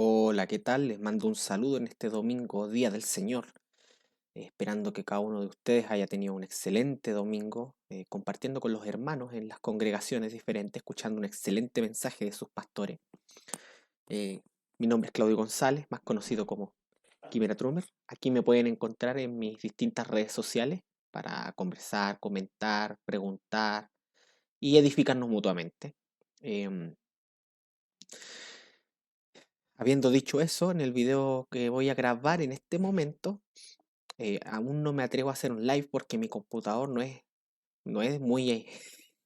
Hola, ¿qué tal? Les mando un saludo en este domingo, Día del Señor, esperando que cada uno de ustedes haya tenido un excelente domingo, compartiendo con los hermanos en las congregaciones diferentes, escuchando un excelente mensaje de sus pastores. Eh, Mi nombre es Claudio González, más conocido como Quimera Trumer. Aquí me pueden encontrar en mis distintas redes sociales para conversar, comentar, preguntar y edificarnos mutuamente. Em, Habiendo dicho eso, en el video que voy a grabar en este momento, aún no me atrevo a hacer un live porque mi computador no es muy,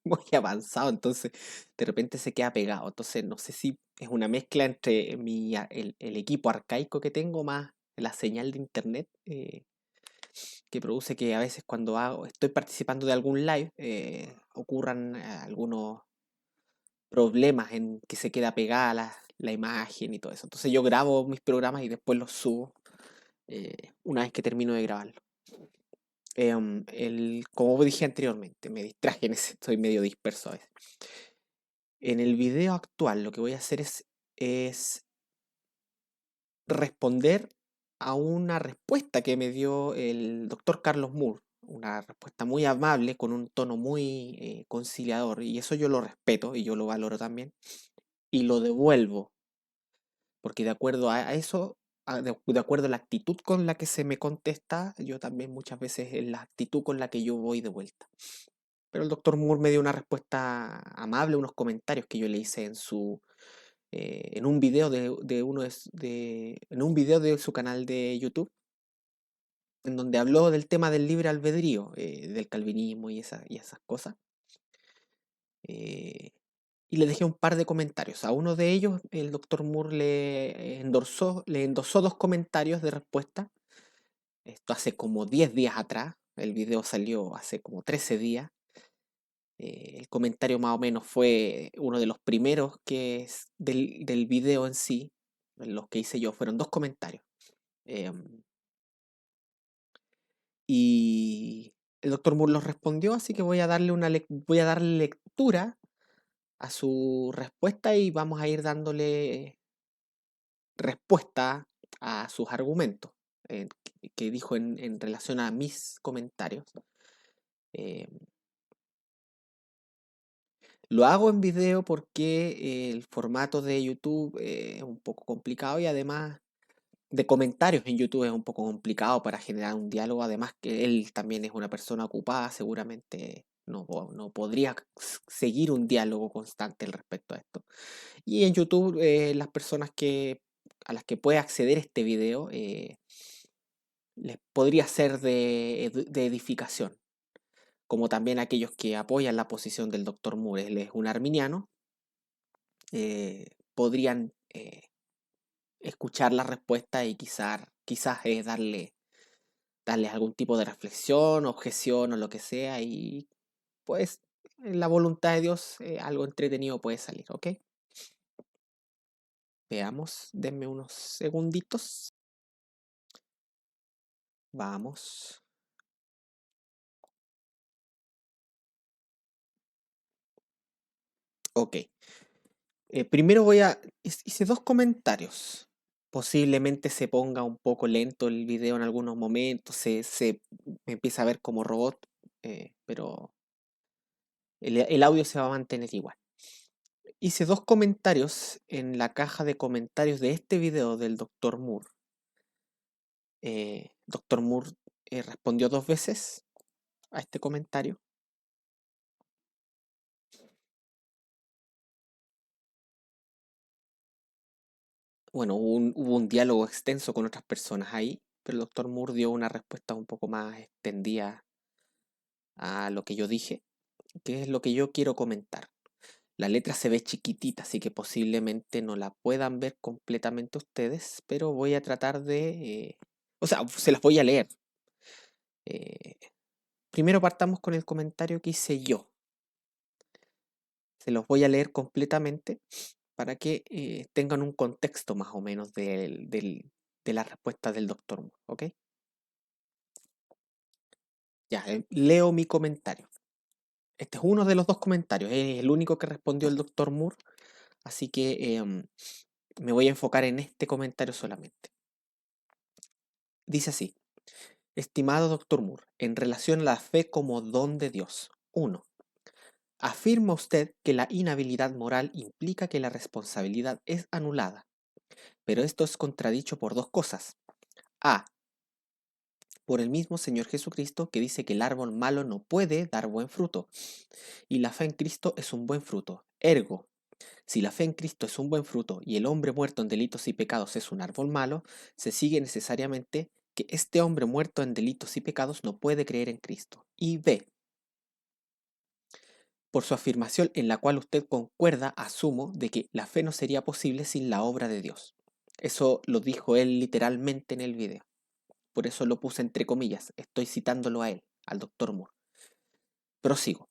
muy avanzado, entonces de repente se queda pegado. Entonces no sé si es una mezcla entre el equipo arcaico que tengo más la señal de internet que produce que a veces cuando estoy participando de algún live ocurran algunos problemas en que se queda pegada la imagen y todo eso. Entonces yo grabo mis programas y después los subo una vez que termino de grabarlo. Como dije anteriormente, me distraje estoy medio disperso a veces. En el video actual lo que voy a hacer es responder a una respuesta que me dio el doctor Carlos Moore, una respuesta muy amable, con un tono muy conciliador, y eso yo lo respeto y yo lo valoro también, y lo devuelvo, porque de acuerdo a eso, de acuerdo a la actitud con la que se me contesta, yo también muchas veces es la actitud con la que yo voy de vuelta. Pero el doctor Moore me dio una respuesta amable, unos comentarios que yo le hice en un video en un video de su canal de YouTube, en donde habló del tema del libre albedrío, del calvinismo y esas cosas. eh, y le dejé un par de comentarios. A uno de ellos, el doctor Moore le endosó dos comentarios de respuesta. Esto hace como 10 días atrás. El video salió hace como 13 días. El comentario más o menos fue uno de los primeros del video en sí. Los que hice yo fueron dos comentarios. em, y el doctor Moore los respondió, así que voy a darle lectura a su respuesta y vamos a ir dándole respuesta a sus argumentos que dijo en relación a mis comentarios. Em, Lo hago en video porque el formato de YouTube es un poco complicado y además de comentarios en YouTube es un poco complicado para generar un diálogo. Además que él también es una persona ocupada, seguramente no podría seguir un diálogo constante al respecto a esto. Y en YouTube las personas a las que puede acceder este video les podría ser de edificación, como también aquellos que apoyan la posición del doctor Moore. Él es un arminiano, podrían escuchar la respuesta y quizás darle algún tipo de reflexión, objeción o lo que sea, y pues en la voluntad de Dios algo entretenido puede salir, ¿ok? Veamos, denme unos segunditos. Vamos. Ok. Primero hice dos comentarios. Posiblemente se ponga un poco lento el video en algunos momentos, me empieza a ver como robot, pero el audio se va a mantener igual. Hice dos comentarios en la caja de comentarios de este video del Dr. Moore. Dr. Moore respondió dos veces a este comentario. Bueno, hubo un diálogo extenso con otras personas ahí, pero el Dr. Moore dio una respuesta un poco más extendida a lo que yo dije, que es lo que yo quiero comentar. La letra se ve chiquitita, así que posiblemente no la puedan ver completamente ustedes, pero voy a tratar o sea, se las voy a leer. Eh, Primero partamos con el comentario que hice yo. Se los voy a leer completamente para que tengan un contexto más o menos de la respuesta del doctor Moore, ¿ok? Ya, leo mi comentario. Este es uno de los dos comentarios, es el único que respondió el doctor Moore, así que Me voy a enfocar en este comentario solamente. Dice así: estimado doctor Moore, en relación a la fe como don de Dios. 1. Afirma usted que la inhabilidad moral implica que la responsabilidad es anulada, pero esto es contradicho por dos cosas. A. Por el mismo Señor Jesucristo, que dice que el árbol malo no puede dar buen fruto, y la fe en Cristo es un buen fruto. Ergo, si la fe en Cristo es un buen fruto y el hombre muerto en delitos y pecados es un árbol malo, se sigue necesariamente que este hombre muerto en delitos y pecados no puede creer en Cristo. Y B. Por su afirmación en la cual usted concuerda, asumo de que la fe no sería posible sin la obra de Dios. Eso lo dijo él literalmente en el video. Por eso lo puse entre comillas. Estoy citándolo a él, al doctor Moore. Prosigo.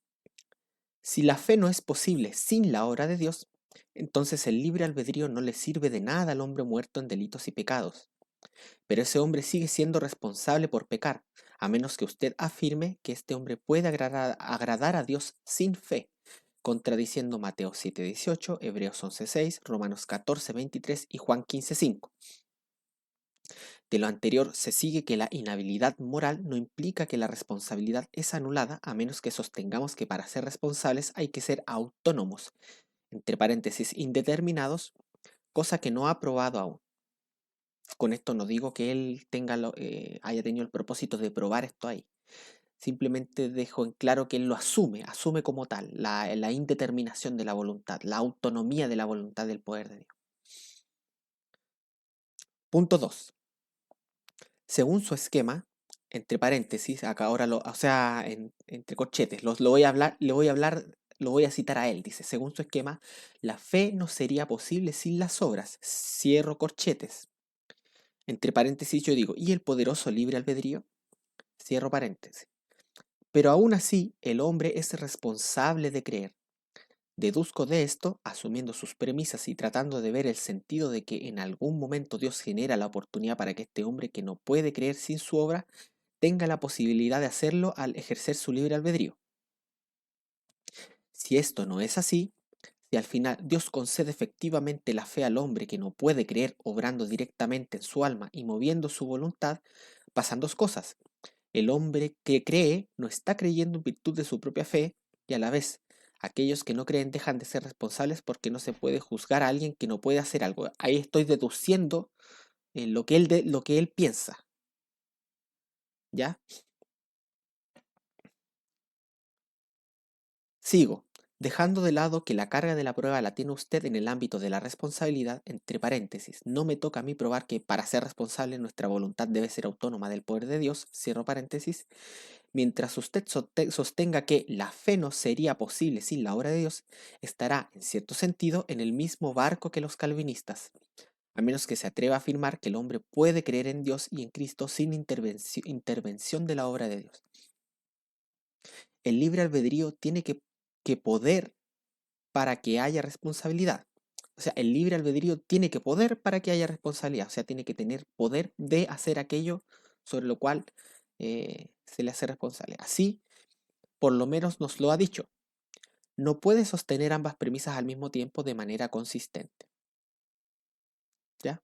Si la fe no es posible sin la obra de Dios, entonces el libre albedrío no le sirve de nada al hombre muerto en delitos y pecados. Pero ese hombre sigue siendo responsable por pecar, a menos que usted afirme que este hombre puede agradar a Dios sin fe, contradiciendo Mateo 7:18, Hebreos 11:6, Romanos 14:23 y Juan 15:5. De lo anterior se sigue que la inhabilidad moral no implica que la responsabilidad es anulada, a menos que sostengamos que para ser responsables hay que ser autónomos, entre paréntesis indeterminados, cosa que no ha probado aún. Con esto no digo que él haya tenido el propósito de probar esto ahí. Simplemente dejo en claro que él lo asume como tal, la indeterminación de la voluntad, la autonomía de la voluntad del poder de Dios. Punto 2. Según su esquema, entre paréntesis, acá ahora entre corchetes, lo voy a hablar, lo voy a citar a él. Dice: según su esquema, la fe no sería posible sin las obras. Cierro corchetes. Entre paréntesis yo digo: ¿y el poderoso libre albedrío? Cierro paréntesis. Pero aún así, el hombre es responsable de creer. Deduzco de esto, asumiendo sus premisas y tratando de ver el sentido de que en algún momento Dios genera la oportunidad para que este hombre que no puede creer sin su obra tenga la posibilidad de hacerlo al ejercer su libre albedrío. Si esto no es así, si al final Dios concede efectivamente la fe al hombre que no puede creer obrando directamente en su alma y moviendo su voluntad, pasan dos cosas. El hombre que cree no está creyendo en virtud de su propia fe y a la vez aquellos que no creen dejan de ser responsables porque no se puede juzgar a alguien que no puede hacer algo. Ahí estoy deduciendo lo que él piensa. ¿Ya? Sigo, dejando de lado que la carga de la prueba la tiene usted en el ámbito de la responsabilidad, entre paréntesis, no me toca a mí probar que para ser responsable nuestra voluntad debe ser autónoma del poder de Dios, cierro paréntesis, mientras usted sostenga que la fe no sería posible sin la obra de Dios, estará, en cierto sentido, en el mismo barco que los calvinistas, a menos que se atreva a afirmar que el hombre puede creer en Dios y en Cristo sin intervención de la obra de Dios. El libre albedrío tiene que poder para que haya responsabilidad. O sea, el libre albedrío tiene que poder para que haya responsabilidad. O sea, tiene que tener poder de hacer aquello sobre lo cual se le hace responsable. Así, por lo menos nos lo ha dicho. No puede sostener ambas premisas al mismo tiempo de manera consistente. ¿Ya?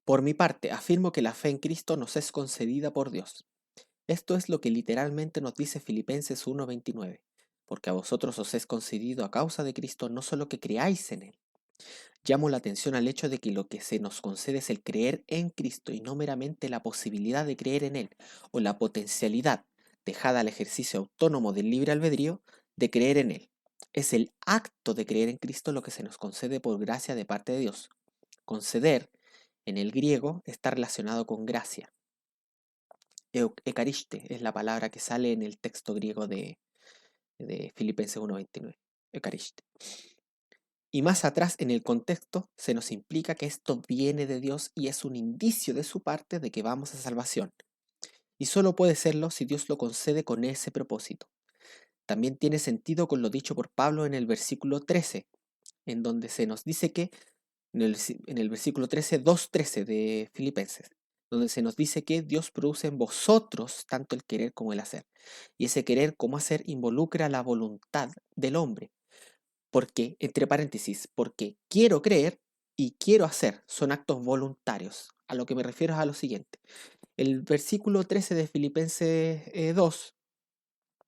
Por mi parte, afirmo que la fe en Cristo nos es concedida por Dios. Esto es lo que literalmente nos dice Filipenses 1:29, porque a vosotros os es concedido a causa de Cristo no solo que creáis en Él. Llamo la atención al hecho de que lo que se nos concede es el creer en Cristo y no meramente la posibilidad de creer en Él o la potencialidad, dejada al ejercicio autónomo del libre albedrío, de creer en Él. Es el acto de creer en Cristo lo que se nos concede por gracia de parte de Dios. Conceder, en el griego, está relacionado con gracia. Ekariste es la palabra que sale en el texto griego de Filipenses 1:29. Ekariste. Y más atrás en el contexto se nos implica que esto viene de Dios y es un indicio de su parte de que vamos a salvación. Y solo puede serlo si Dios lo concede con ese propósito. También tiene sentido con lo dicho por Pablo en el versículo 13, en donde se nos dice que, en el versículo 13, 2:13 de Filipenses, donde se nos dice que Dios produce en vosotros tanto el querer como el hacer. Y ese querer como hacer involucra la voluntad del hombre, Porque, entre paréntesis, porque quiero creer y quiero hacer son actos voluntarios. A lo que me refiero es a lo siguiente. El versículo 13 de Filipenses 2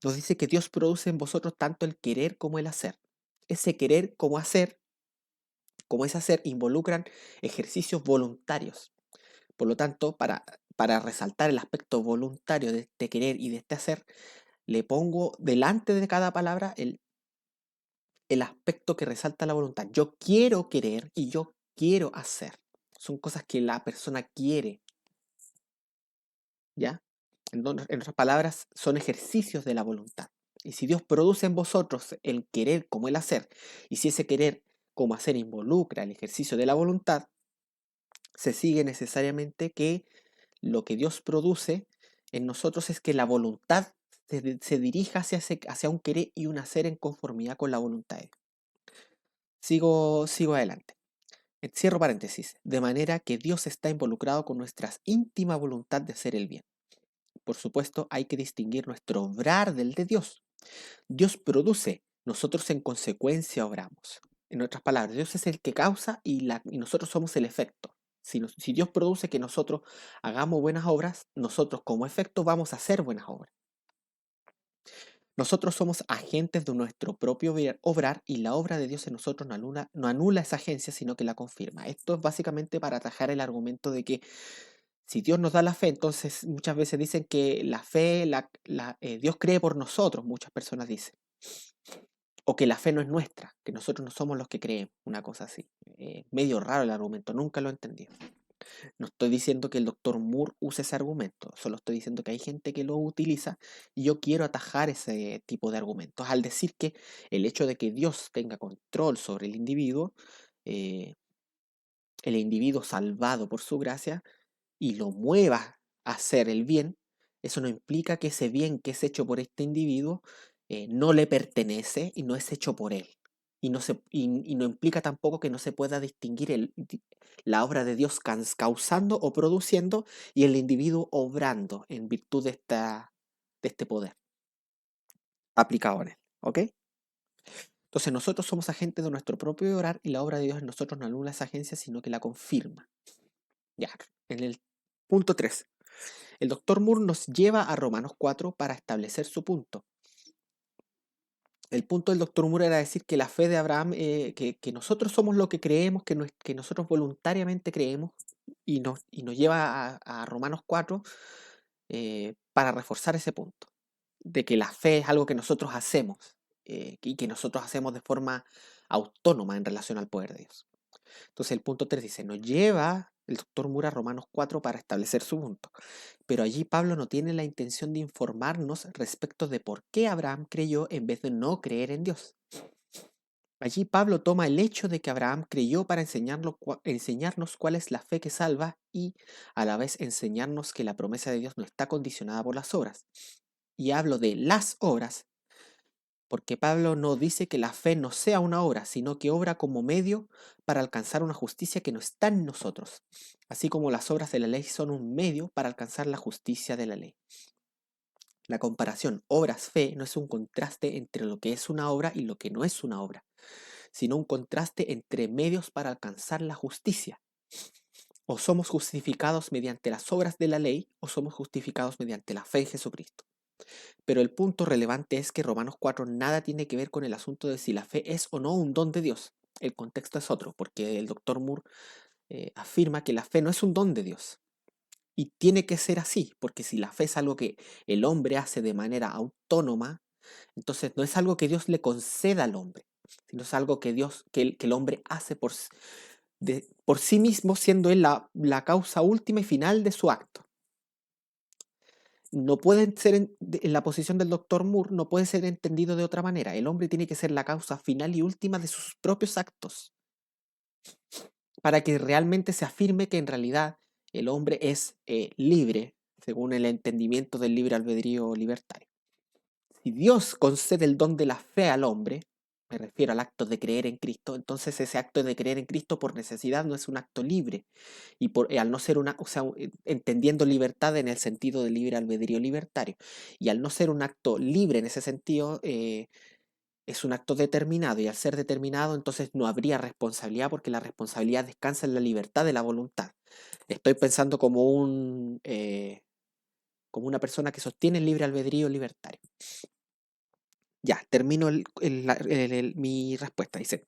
nos dice que Dios produce en vosotros tanto el querer como el hacer. Ese querer como ese hacer, involucran ejercicios voluntarios. Por lo tanto, para resaltar el aspecto voluntario de este querer y de este hacer, le pongo delante de cada palabra el aspecto que resalta la voluntad. Yo quiero querer y yo quiero hacer. Son cosas que la persona quiere, ¿ya? En otras palabras, son ejercicios de la voluntad. Y si Dios produce en vosotros el querer como el hacer, y si ese querer como hacer involucra el ejercicio de la voluntad, se sigue necesariamente que lo que Dios produce en nosotros es que la voluntad se dirija hacia un querer y un hacer en conformidad con la voluntad de Dios. Sigo adelante. Cierro paréntesis. De manera que Dios está involucrado con nuestra íntima voluntad de hacer el bien. Por supuesto, hay que distinguir nuestro obrar del de Dios. Dios produce, nosotros en consecuencia obramos. En otras palabras, Dios es el que causa y nosotros somos el efecto. Si Dios produce que nosotros hagamos buenas obras, nosotros como efecto vamos a hacer buenas obras. Nosotros somos agentes de nuestro propio obrar y la obra de Dios en nosotros no anula esa agencia, sino que la confirma. Esto es básicamente para atajar el argumento de que si Dios nos da la fe, entonces muchas veces dicen que la fe, Dios cree por nosotros, muchas personas dicen. O que la fe no es nuestra, que nosotros no somos los que creemos, una cosa así. Medio raro el argumento, nunca lo he entendido. No estoy diciendo que el doctor Moore use ese argumento, solo estoy diciendo que hay gente que lo utiliza y yo quiero atajar ese tipo de argumentos al decir que el hecho de que Dios tenga control sobre eh, el individuo salvado por su gracia, y lo mueva a hacer el bien, eso no implica que ese bien que es hecho por este individuo no le pertenece y no es hecho por él. Y no implica tampoco que no se pueda distinguir la obra de Dios causando o produciendo y el individuo obrando en virtud de este poder aplicado en él. ¿Ok? Entonces nosotros somos agentes de nuestro propio obrar y la obra de Dios en nosotros no anula esa agencia, sino que la confirma. Ya, en el punto 3. El doctor Moore nos lleva a Romanos 4 para establecer su punto. El punto del doctor Moore era decir que la fe de Abraham, que nosotros somos lo que creemos, que nosotros voluntariamente creemos, y nos lleva a Romanos 4 para reforzar ese punto, de que la fe es algo que nosotros hacemos y que nosotros hacemos de forma autónoma en relación al poder de Dios. Entonces el punto 3 dice, nos lleva el doctor Moore a Romanos 4 para establecer su punto. Pero allí Pablo no tiene la intención de informarnos respecto de por qué Abraham creyó en vez de no creer en Dios. Allí Pablo toma el hecho de que Abraham creyó para enseñarnos cuál es la fe que salva y a la vez enseñarnos que la promesa de Dios no está condicionada por las obras. Y hablo de las obras porque Pablo no dice que la fe no sea una obra, sino que obra como medio para alcanzar una justicia que no está en nosotros, así como las obras de la ley son un medio para alcanzar la justicia de la ley. La comparación obras-fe no es un contraste entre lo que es una obra y lo que no es una obra, sino un contraste entre medios para alcanzar la justicia. O somos justificados mediante las obras de la ley o somos justificados mediante la fe en Jesucristo. Pero el punto relevante es que Romanos 4 nada tiene que ver con el asunto de si la fe es o no un don de Dios. El contexto es otro, porque el doctor Moore afirma que la fe no es un don de Dios. Y tiene que ser así, porque si la fe es algo que el hombre hace de manera autónoma, entonces no es algo que Dios le conceda al hombre, sino es algo que el hombre hace por sí mismo, siendo él la causa última y final de su acto. No puede ser en la posición del doctor Moore, no puede ser entendido de otra manera. El hombre tiene que ser la causa final y última de sus propios actos para que realmente se afirme que en realidad el hombre es libre, según el entendimiento del libre albedrío libertario. Si Dios concede el don de la fe al hombre, me refiero al acto de creer en Cristo, entonces ese acto de creer en Cristo por necesidad no es un acto libre. Y al no ser entendiendo libertad en el sentido de libre albedrío libertario, y al no ser un acto libre en ese sentido, es un acto determinado y al ser determinado entonces no habría responsabilidad porque la responsabilidad descansa en la libertad de la voluntad. Estoy pensando como una persona que sostiene el libre albedrío libertario. Ya, termino mi respuesta. Dice,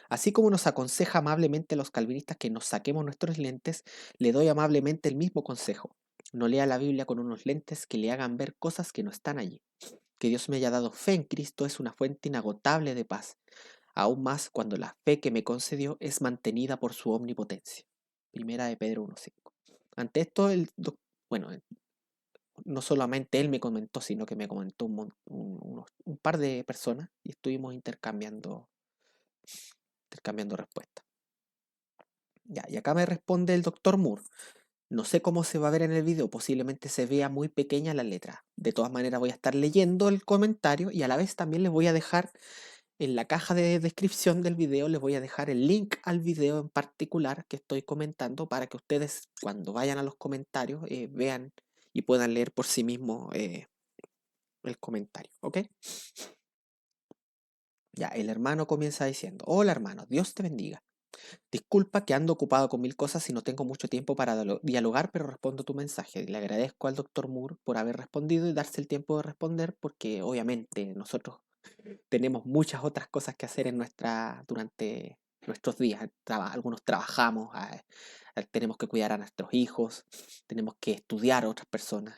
así como nos aconseja amablemente a los calvinistas que nos saquemos nuestros lentes, le doy amablemente el mismo consejo. No lea la Biblia con unos lentes que le hagan ver cosas que no están allí. Que Dios me haya dado fe en Cristo es una fuente inagotable de paz, aún más cuando la fe que me concedió es mantenida por su omnipotencia. Primera de Pedro 1.5. Ante esto, bueno, no solamente él me comentó, sino que me comentó un par de personas y estuvimos intercambiando respuestas. Ya, y acá me responde el doctor Moore. No sé cómo se va a ver en el video, posiblemente se vea muy pequeña la letra. De todas maneras voy a estar leyendo el comentario y a la vez también les voy a dejar en la caja de descripción del video, les voy a dejar el link al video en particular que estoy comentando para que ustedes cuando vayan a los comentarios vean y puedan leer por sí mismos el comentario, ¿ok? Ya, el hermano comienza diciendo, hola hermano, Dios te bendiga. Disculpa que ando ocupado con mil cosas y no tengo mucho tiempo para dialogar, pero respondo tu mensaje. Le agradezco al doctor Moore por haber respondido y darse el tiempo de responder, porque obviamente nosotros tenemos muchas otras cosas que hacer durante nuestros días. Algunos trabajamos, tenemos que cuidar a nuestros hijos, tenemos que estudiar a otras personas.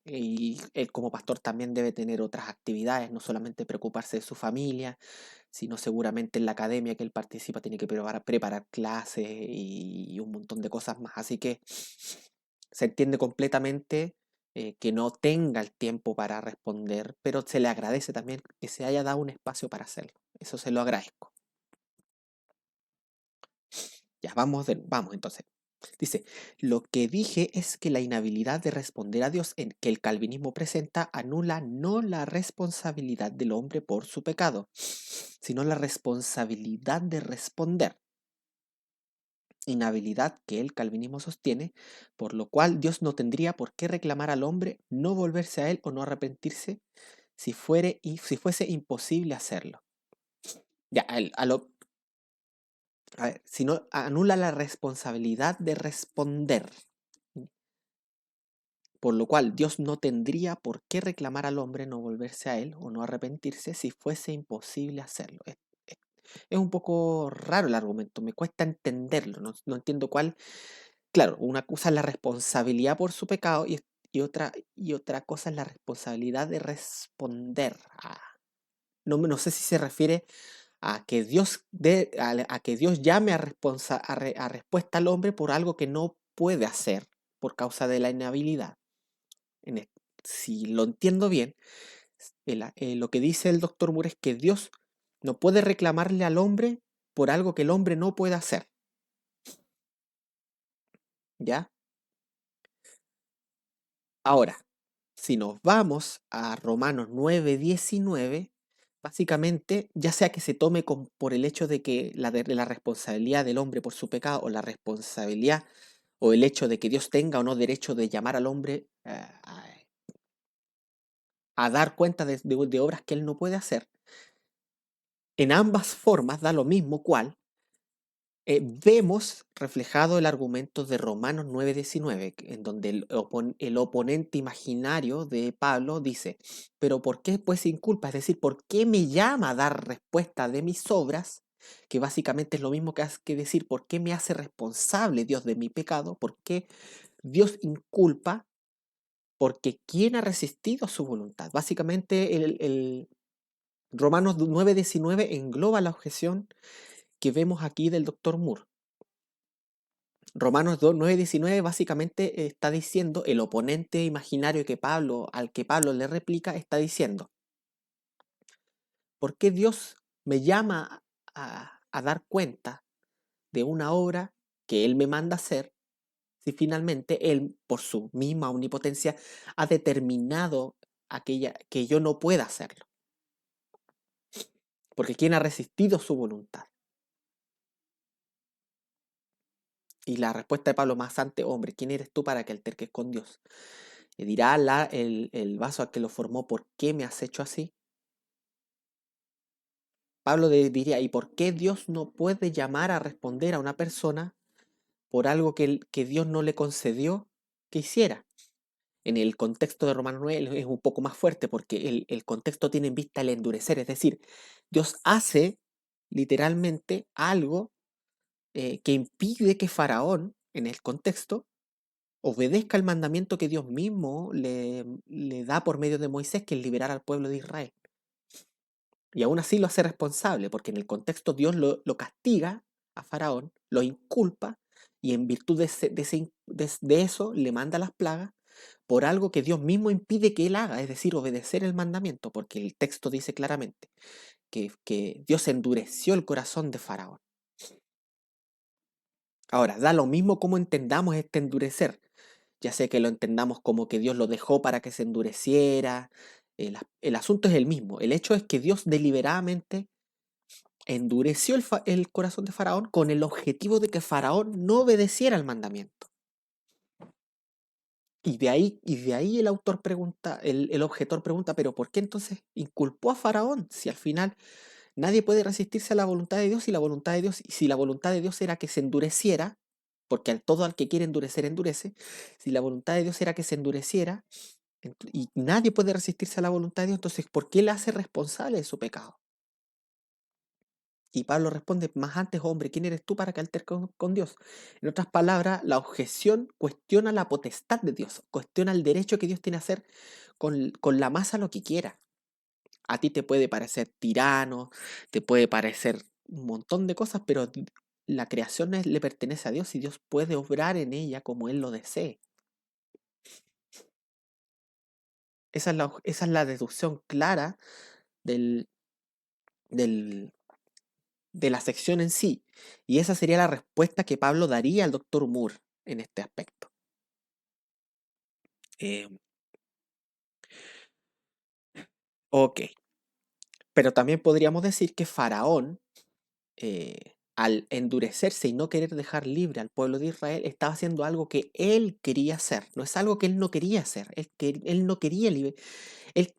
Y él como pastor también debe tener otras actividades, no solamente preocuparse de su familia, sino seguramente en la academia que él participa tiene que preparar clases y un montón de cosas más. Así que se entiende completamente que no tenga el tiempo para responder, pero se le agradece también que se haya dado un espacio para hacerlo. Eso se lo agradezco. Ya, vamos entonces. Dice, lo que dije es que la inhabilidad de responder a Dios en que el calvinismo presenta anula no la responsabilidad del hombre por su pecado, sino la responsabilidad de responder. Inhabilidad que el calvinismo sostiene, por lo cual Dios no tendría por qué reclamar al hombre no volverse a él o no arrepentirse si fuese imposible hacerlo. Ya, si no, anula la responsabilidad de responder, por lo cual Dios no tendría por qué reclamar al hombre no volverse a él o no arrepentirse si fuese imposible hacerlo. Es un poco raro el argumento, me cuesta entenderlo, no entiendo cuál. Claro, una cosa es la responsabilidad por su pecado y otra cosa es la responsabilidad de responder. No sé si se refiere a que Dios llame a respuesta al hombre por algo que no puede hacer por causa de la inhabilidad. Si lo entiendo bien, lo que dice el doctor Moore es que Dios no puede reclamarle al hombre por algo que el hombre no puede hacer. ¿Ya? Ahora, si nos vamos a Romanos 9:19, básicamente, ya sea que se tome por el hecho de que la responsabilidad del hombre por su pecado o la responsabilidad o el hecho de que Dios tenga o no derecho de llamar al hombre a dar cuenta de obras que él no puede hacer, en ambas formas da lo mismo cual. Vemos reflejado el argumento de Romanos 9:19, en donde el oponente imaginario de Pablo dice, pero ¿por qué pues sin culpa? Es decir, ¿por qué me llama a dar respuesta de mis obras? Que básicamente es lo mismo que decir, ¿por qué me hace responsable Dios de mi pecado? ¿Por qué Dios inculpa? Porque ¿quién ha resistido su voluntad? Básicamente el Romanos 9:19 engloba la objeción que vemos aquí del doctor Moore. Romanos 9:19 básicamente está diciendo, el oponente imaginario al que Pablo le replica, está diciendo, ¿por qué Dios me llama a dar cuenta de una obra que Él me manda hacer si finalmente Él, por su misma omnipotencia, ha determinado aquella que yo no pueda hacerlo? Porque ¿quién ha resistido su voluntad? Y la respuesta de Pablo más antes, hombre, ¿quién eres tú para que alterques con Dios? Y dirá el vaso al que lo formó, ¿por qué me has hecho así? Pablo diría, ¿y por qué Dios no puede llamar a responder a una persona por algo que Dios no le concedió que hiciera? En el contexto de Romanos 9 es un poco más fuerte porque el contexto tiene en vista el endurecer, es decir, Dios hace literalmente algo que impide que Faraón, en el contexto, obedezca el mandamiento que Dios mismo le da por medio de Moisés, que es liberar al pueblo de Israel. Y aún así lo hace responsable, porque en el contexto Dios lo castiga a Faraón, lo inculpa, y en virtud de eso le manda las plagas por algo que Dios mismo impide que él haga, es decir, obedecer el mandamiento, porque el texto dice claramente que Dios endureció el corazón de Faraón. Ahora, da lo mismo cómo entendamos este endurecer, ya sea que lo entendamos como que Dios lo dejó para que se endureciera, el asunto es el mismo. El hecho es que Dios deliberadamente endureció el corazón de Faraón con el objetivo de que Faraón no obedeciera el mandamiento. Y de ahí el autor pregunta, el objetor pregunta, pero ¿por qué entonces inculpó a Faraón si al final nadie puede resistirse a la voluntad de Dios y la voluntad de Dios, y si la voluntad de Dios era que se endureciera, porque todo al que quiere endurecer endurece, si la voluntad de Dios era que se endureciera y nadie puede resistirse a la voluntad de Dios, entonces ¿por qué le hace responsable de su pecado? Y Pablo responde, más antes, hombre, ¿quién eres tú para que alterques con Dios? En otras palabras, la objeción cuestiona la potestad de Dios, cuestiona el derecho que Dios tiene a hacer con la masa lo que quiera. A ti te puede parecer tirano, te puede parecer un montón de cosas, pero la creación le pertenece a Dios y Dios puede obrar en ella como Él lo desee. Esa es la deducción clara del, del, de la sección en sí. Y esa sería la respuesta que Pablo daría al doctor Moore en este aspecto. Eh, ok, pero también podríamos decir que Faraón, al endurecerse y no querer dejar libre al pueblo de Israel, estaba haciendo algo que él quería hacer. No es algo que él no quería hacer. Él no quería él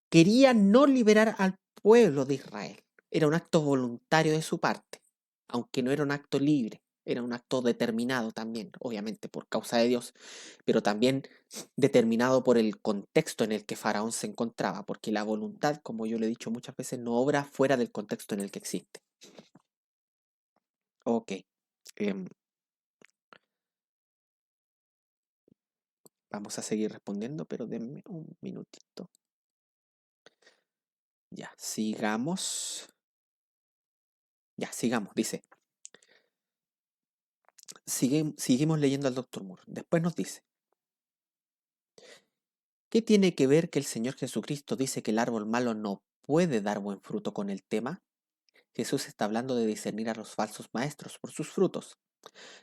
quería no liberar al pueblo de Israel. Era un acto voluntario de su parte, aunque no era un acto libre. Era un acto determinado también, obviamente por causa de Dios, pero también determinado por el contexto en el que Faraón se encontraba, porque la voluntad, como yo le he dicho muchas veces, no obra fuera del contexto en el que existe. Ok, em, vamos a seguir respondiendo, pero denme un minutito. Ya, sigamos. Ya, sigamos. Dice, seguimos leyendo al doctor Moore. Después nos dice, ¿qué tiene que ver que el Señor Jesucristo dice que el árbol malo no puede dar buen fruto con el tema? Jesús está hablando de discernir a los falsos maestros por sus frutos.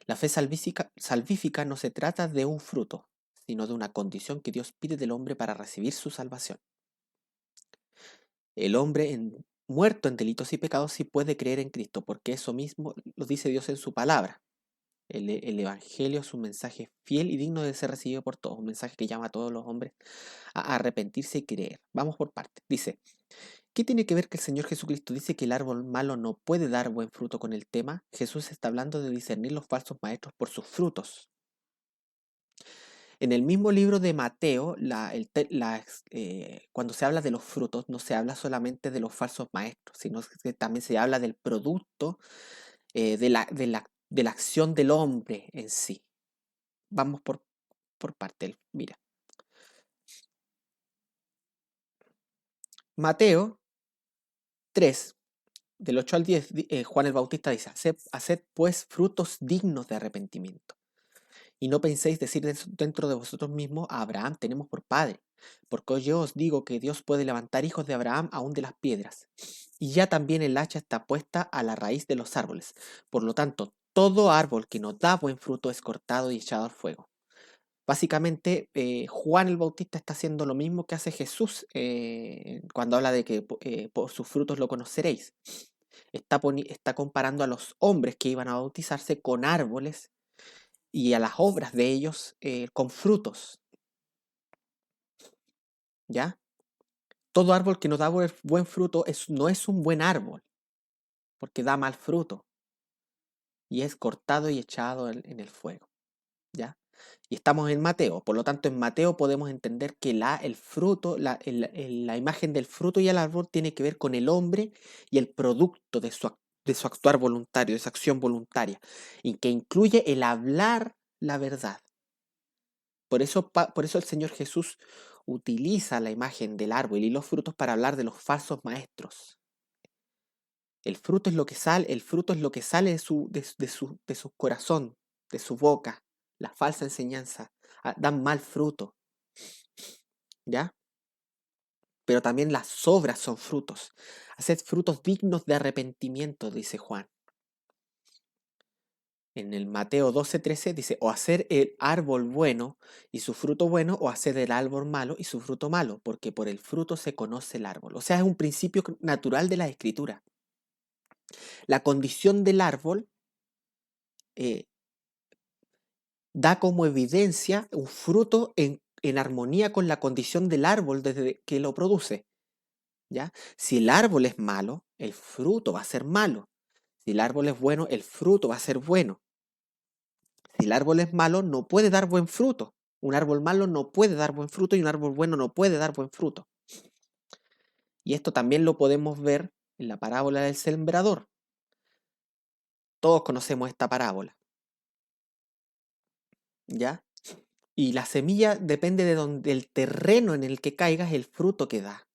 La fe salvífica no se trata de un fruto, sino de una condición que Dios pide del hombre para recibir su salvación. El hombre muerto en delitos y pecados sí puede creer en Cristo, porque eso mismo lo dice Dios en su palabra. El Evangelio es un mensaje fiel y digno de ser recibido por todos, un mensaje que llama a todos los hombres a arrepentirse y creer. Vamos por partes. Dice, ¿qué tiene que ver que el Señor Jesucristo dice que el árbol malo no puede dar buen fruto con el tema? Jesús está hablando de discernir los falsos maestros por sus frutos. En el mismo libro de Mateo, cuando se habla de los frutos, no se habla solamente de los falsos maestros, sino que también se habla del producto de la acción del hombre en sí. Vamos por parte. Mira, Mateo 3 del 8 al 10, Juan el Bautista dice, haced pues frutos dignos de arrepentimiento. Y no penséis decir dentro de vosotros mismos, a Abraham tenemos por padre, porque yo os digo que Dios puede levantar hijos de Abraham aún de las piedras. Y ya también el hacha está puesta a la raíz de los árboles. Por lo tanto, todo árbol que no da buen fruto es cortado y echado al fuego. Básicamente, Juan el Bautista está haciendo lo mismo que hace Jesús cuando habla de que por sus frutos lo conoceréis. Está comparando a los hombres que iban a bautizarse con árboles y a las obras de ellos con frutos. ¿Ya? todo árbol que no da buen fruto no es un buen árbol, porque da mal fruto y es cortado y echado en el fuego, ¿ya? Y estamos en Mateo, por lo tanto en Mateo podemos entender que el fruto, la imagen del fruto y el árbol tiene que ver con el hombre y el producto de su actuar voluntario, de su acción voluntaria, y que incluye el hablar la verdad. Por eso el Señor Jesús utiliza la imagen del árbol y los frutos para hablar de los falsos maestros. El fruto es lo que sale, el fruto es lo que sale de su corazón, de su boca. La falsa enseñanza dan mal fruto, ¿ya? Pero también las obras son frutos. Haced frutos dignos de arrepentimiento, dice Juan. En el Mateo 12:13 dice, o hacer el árbol bueno y su fruto bueno, o hacer el árbol malo y su fruto malo, porque por el fruto se conoce el árbol. O sea, es un principio natural de la escritura. La condición del árbol eh, da como evidencia un fruto en armonía con la condición del árbol desde que lo produce, ¿ya? Si el árbol es malo, el fruto va a ser malo. Si el árbol es bueno, el fruto va a ser bueno. Si el árbol es malo, no puede dar buen fruto. Un árbol malo no puede dar buen fruto y un árbol bueno no puede dar buen fruto. Y esto también lo podemos ver en la parábola del sembrador. Todos conocemos esta parábola, ¿ya? Y la semilla depende del terreno en el que caiga, es el fruto que da.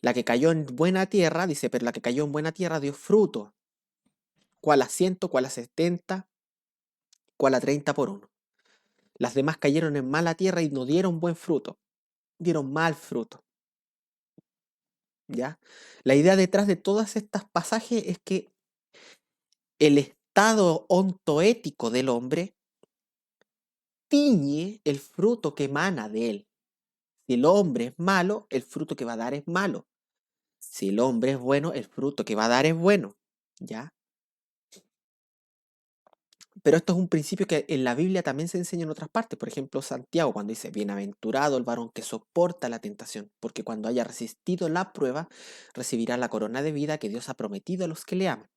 La que cayó en buena tierra, dice, pero la que cayó en buena tierra dio fruto. ¿Cuál a 100, cuál a 70, cuál a 30 por uno? Las demás cayeron en mala tierra y no dieron buen fruto, dieron mal fruto. ¿Ya? La idea detrás de todos estos pasajes es que el estado ontoético del hombre tiñe el fruto que emana de él. Si el hombre es malo, el fruto que va a dar es malo. Si el hombre es bueno, el fruto que va a dar es bueno. ¿Ya? Pero esto es un principio que en la Biblia también se enseña en otras partes. Por ejemplo, Santiago, cuando dice, bienaventurado el varón que soporta la tentación, porque cuando haya resistido la prueba, recibirá la corona de vida que Dios ha prometido a los que le aman.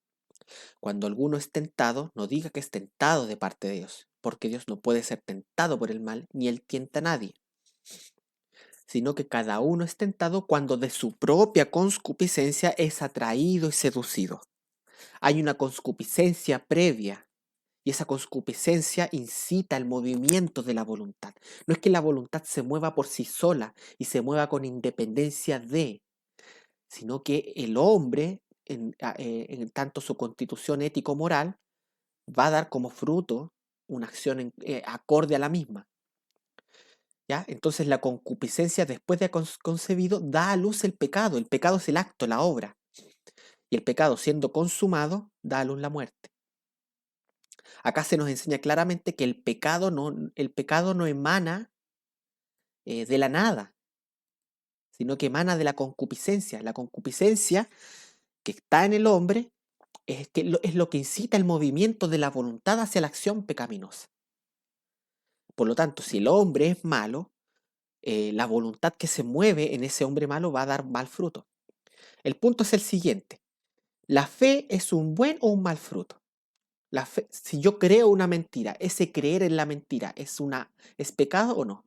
Cuando alguno es tentado, no diga que es tentado de parte de Dios, porque Dios no puede ser tentado por el mal, ni él tienta a nadie, sino que cada uno es tentado cuando de su propia concupiscencia es atraído y seducido. Hay una concupiscencia previa. Y esa concupiscencia incita el movimiento de la voluntad. No es que la voluntad se mueva por sí sola y se mueva con independencia de, sino que el hombre, en tanto su constitución ético-moral, va a dar como fruto una acción acorde a la misma. ¿Ya? Entonces la concupiscencia después de concebido da a luz el pecado. El pecado es el acto, la obra. Y el pecado siendo consumado da a luz la muerte. Acá se nos enseña claramente que el pecado no emana de la nada, sino que emana de la concupiscencia. La concupiscencia que está en el hombre es lo que incita el movimiento de la voluntad hacia la acción pecaminosa. Por lo tanto, si el hombre es malo, la voluntad que se mueve en ese hombre malo va a dar mal fruto. El punto es el siguiente. ¿La fe es un buen o un mal fruto? La fe, si yo creo una mentira, ese creer en la mentira, ¿es pecado o no?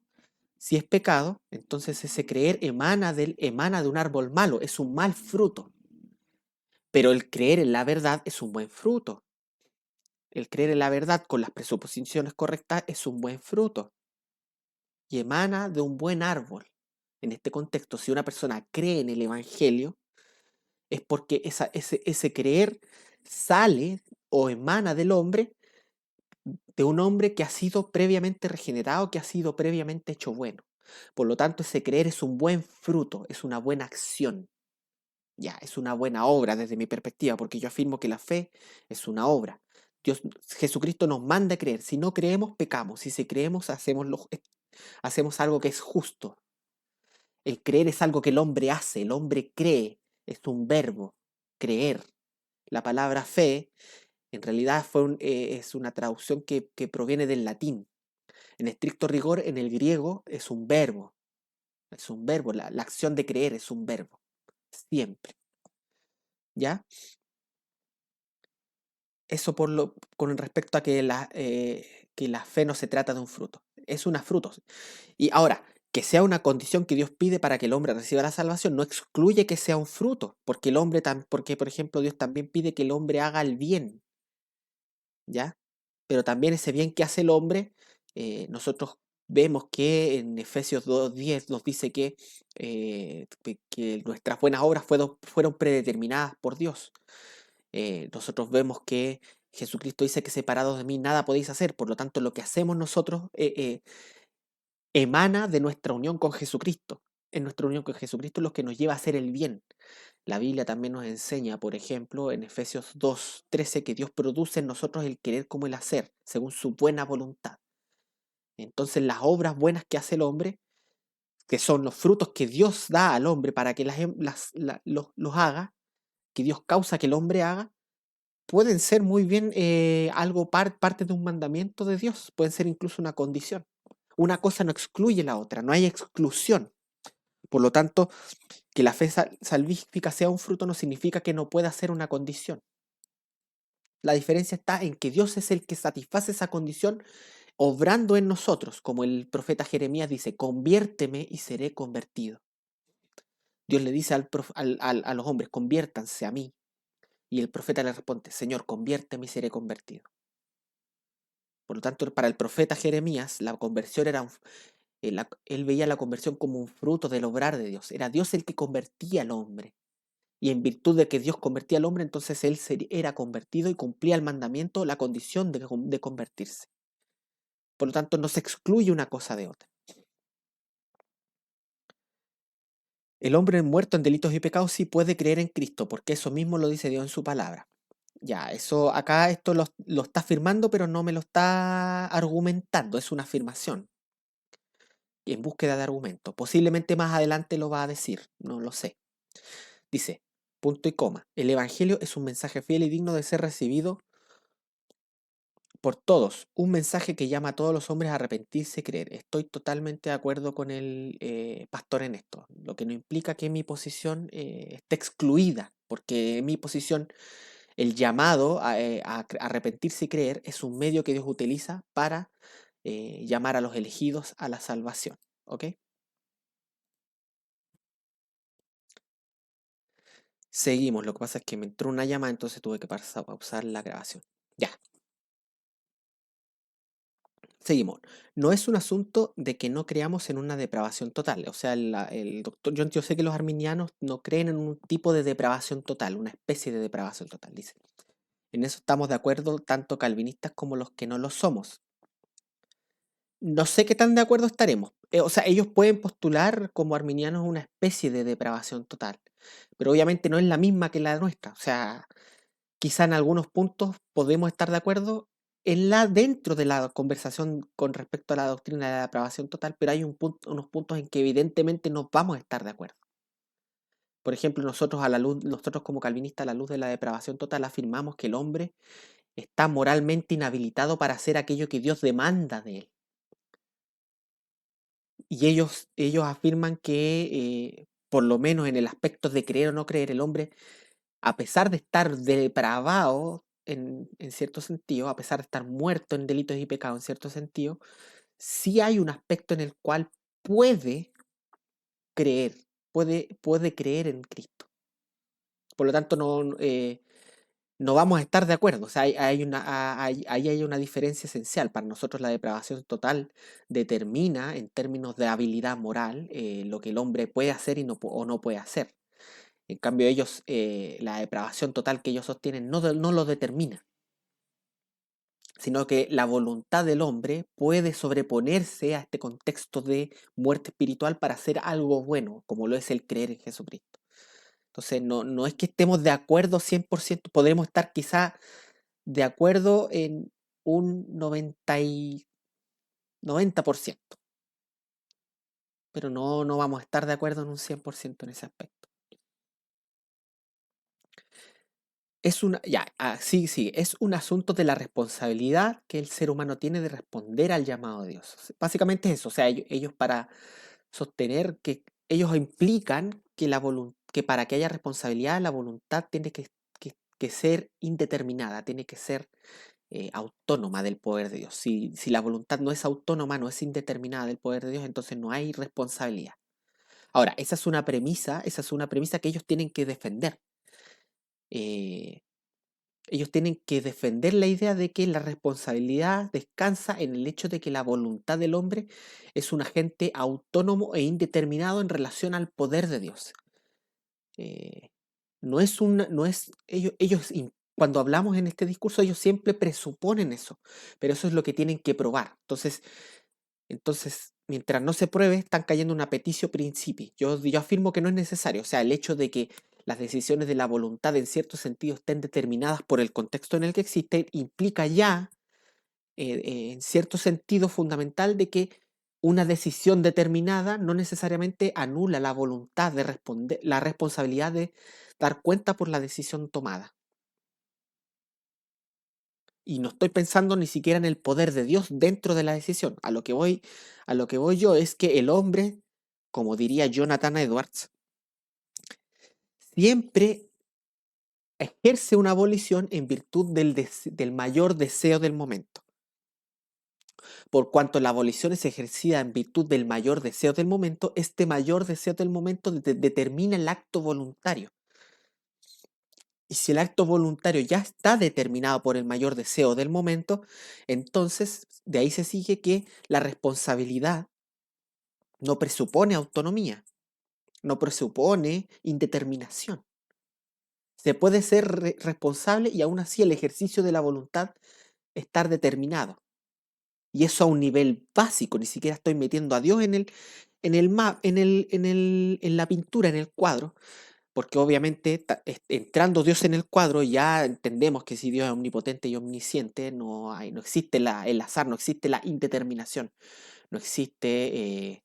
Si es pecado, entonces ese creer emana de un árbol malo, es un mal fruto. Pero el creer en la verdad es un buen fruto. El creer en la verdad con las presuposiciones correctas es un buen fruto. Y emana de un buen árbol. En este contexto, si una persona cree en el Evangelio, es porque ese creer sale o emana del hombre, de un hombre que ha sido previamente regenerado, que ha sido previamente hecho bueno. Por lo tanto, ese creer es un buen fruto, es una buena acción. Ya, es una buena obra desde mi perspectiva, porque yo afirmo que la fe es una obra. Jesucristo nos manda a creer. Si no creemos, pecamos. Si creemos, hacemos algo que es justo. El creer es algo que el hombre hace, el hombre cree, es un verbo, creer. La palabra fe en realidad es una traducción que proviene del latín. En estricto rigor, en el griego es un verbo. es un verbo, la acción de creer es un verbo, siempre, ¿ya? Eso con respecto a que la fe no se trata de un fruto, es una fruto. Y ahora, que sea una condición que Dios pide para que el hombre reciba la salvación, no excluye que sea un fruto, porque porque por ejemplo Dios también pide que el hombre haga el bien, ¿ya? Pero también ese bien que hace el hombre, nosotros vemos que en Efesios 2:10 nos dice que nuestras buenas obras fueron predeterminadas por Dios. Nosotros vemos que Jesucristo dice que separados de mí nada podéis hacer, por lo tanto lo que hacemos nosotros emana de nuestra unión con Jesucristo. En nuestra unión con Jesucristo es lo que nos lleva a hacer el bien. La Biblia también nos enseña, por ejemplo, en Efesios 2:13, que Dios produce en nosotros el querer como el hacer, según su buena voluntad. Entonces las obras buenas que hace el hombre, que son los frutos que Dios da al hombre para que los haga, que Dios causa que el hombre haga, pueden ser muy bien parte de un mandamiento de Dios, pueden ser incluso una condición. Una cosa no excluye la otra, no hay exclusión. Por lo tanto, que la fe salvífica sea un fruto no significa que no pueda ser una condición. La diferencia está en que Dios es el que satisface esa condición obrando en nosotros, como el profeta Jeremías dice, conviérteme y seré convertido. Dios le dice a los hombres, conviértanse a mí. Y el profeta le responde, Señor, conviérteme y seré convertido. Por lo tanto, para el profeta Jeremías, la conversión él veía la conversión como un fruto del obrar de Dios. Era Dios el que convertía al hombre. Y en virtud de que Dios convertía al hombre, entonces él era convertido y cumplía el mandamiento, la condición de convertirse. Por lo tanto, no se excluye una cosa de otra. El hombre muerto en delitos y pecados sí puede creer en Cristo, porque eso mismo lo dice Dios en su palabra. Ya, eso acá esto lo está afirmando, pero no me lo está argumentando, es una afirmación en búsqueda de argumento. Posiblemente más adelante lo va a decir, no lo sé. Dice, punto y coma, el Evangelio es un mensaje fiel y digno de ser recibido por todos, un mensaje que llama a todos los hombres a arrepentirse y creer. Estoy totalmente de acuerdo con el pastor en esto, lo que no implica que mi posición esté excluida, porque mi posición, el llamado a arrepentirse y creer es un medio que Dios utiliza para llamar a los elegidos a la salvación. ¿Ok? Seguimos, lo que pasa es que me entró una llamada, entonces tuve que pausar la grabación. Ya, seguimos. No es un asunto de que no creamos en una depravación total. O sea, el doctor, yo sé que los arminianos no creen en un tipo de depravación total, una especie de depravación total, dice. En eso estamos de acuerdo tanto calvinistas como los que no lo somos. No sé qué tan de acuerdo estaremos. O sea, ellos pueden postular como arminianos una especie de depravación total, pero obviamente no es la misma que la nuestra. O sea, quizá en algunos puntos podemos estar de acuerdo dentro de la conversación con respecto a la doctrina de la depravación total, pero hay unos puntos en que evidentemente no vamos a estar de acuerdo. Por ejemplo, nosotros como calvinistas, a la luz de la depravación total, afirmamos que el hombre está moralmente inhabilitado para hacer aquello que Dios demanda de él. Y ellos afirman que, por lo menos en el aspecto de creer o no creer, el hombre, a pesar de estar depravado en cierto sentido, a pesar de estar muerto en delitos y pecados en cierto sentido, sí hay un aspecto en el cual puede creer, puede creer en Cristo. Por lo tanto, no vamos a estar de acuerdo. O sea, ahí hay una diferencia esencial. Para nosotros la depravación total determina, en términos de habilidad moral, lo que el hombre puede hacer o no puede hacer. En cambio, ellos, la depravación total que ellos sostienen no lo determina, sino que la voluntad del hombre puede sobreponerse a este contexto de muerte espiritual para hacer algo bueno, como lo es el creer en Jesucristo. Entonces, no es que estemos de acuerdo 100%, podremos estar quizá de acuerdo en un 90%, pero no vamos a estar de acuerdo en un 100% en ese aspecto. Es un asunto de la responsabilidad que el ser humano tiene de responder al llamado de Dios. Básicamente es eso, o sea, ellos para sostener que ellos implican que, que para que haya responsabilidad, la voluntad tiene que ser indeterminada, tiene que ser autónoma del poder de Dios. Si la voluntad no es autónoma, no es indeterminada del poder de Dios, entonces no hay responsabilidad. Ahora, esa es una premisa que ellos tienen que defender. Eh, Ellos tienen que defender la idea de que la responsabilidad descansa en el hecho de que la voluntad del hombre es un agente autónomo e indeterminado en relación al poder de Dios. Eh, no es, cuando hablamos en este discurso, ellos siempre presuponen eso, pero eso es lo que tienen que probar. Entonces, mientras no se pruebe, están cayendo en una petitio principii. Yo afirmo que no es necesario. O sea, el hecho de que las decisiones de la voluntad en cierto sentido estén determinadas por el contexto en el que existen implica ya, en cierto sentido fundamental, de que una decisión determinada no necesariamente anula la voluntad de responder, la responsabilidad de dar cuenta por la decisión tomada. Y no estoy pensando ni siquiera en el poder de Dios dentro de la decisión. A lo que voy yo es que el hombre, como diría Jonathan Edwards, siempre ejerce una abolición en virtud del mayor deseo del momento. Por cuanto la abolición es ejercida en virtud del mayor deseo del momento, este mayor deseo del momento determina el acto voluntario. Y si el acto voluntario ya está determinado por el mayor deseo del momento, entonces de ahí se sigue que la responsabilidad no presupone autonomía, no presupone indeterminación. Se puede ser responsable y aún así el ejercicio de la voluntad estar determinado. Y eso a un nivel básico, ni siquiera estoy metiendo a Dios en la pintura, en el cuadro, porque obviamente entrando Dios en el cuadro ya entendemos que si Dios es omnipotente y omnisciente, no existe el azar, no existe la indeterminación, no existe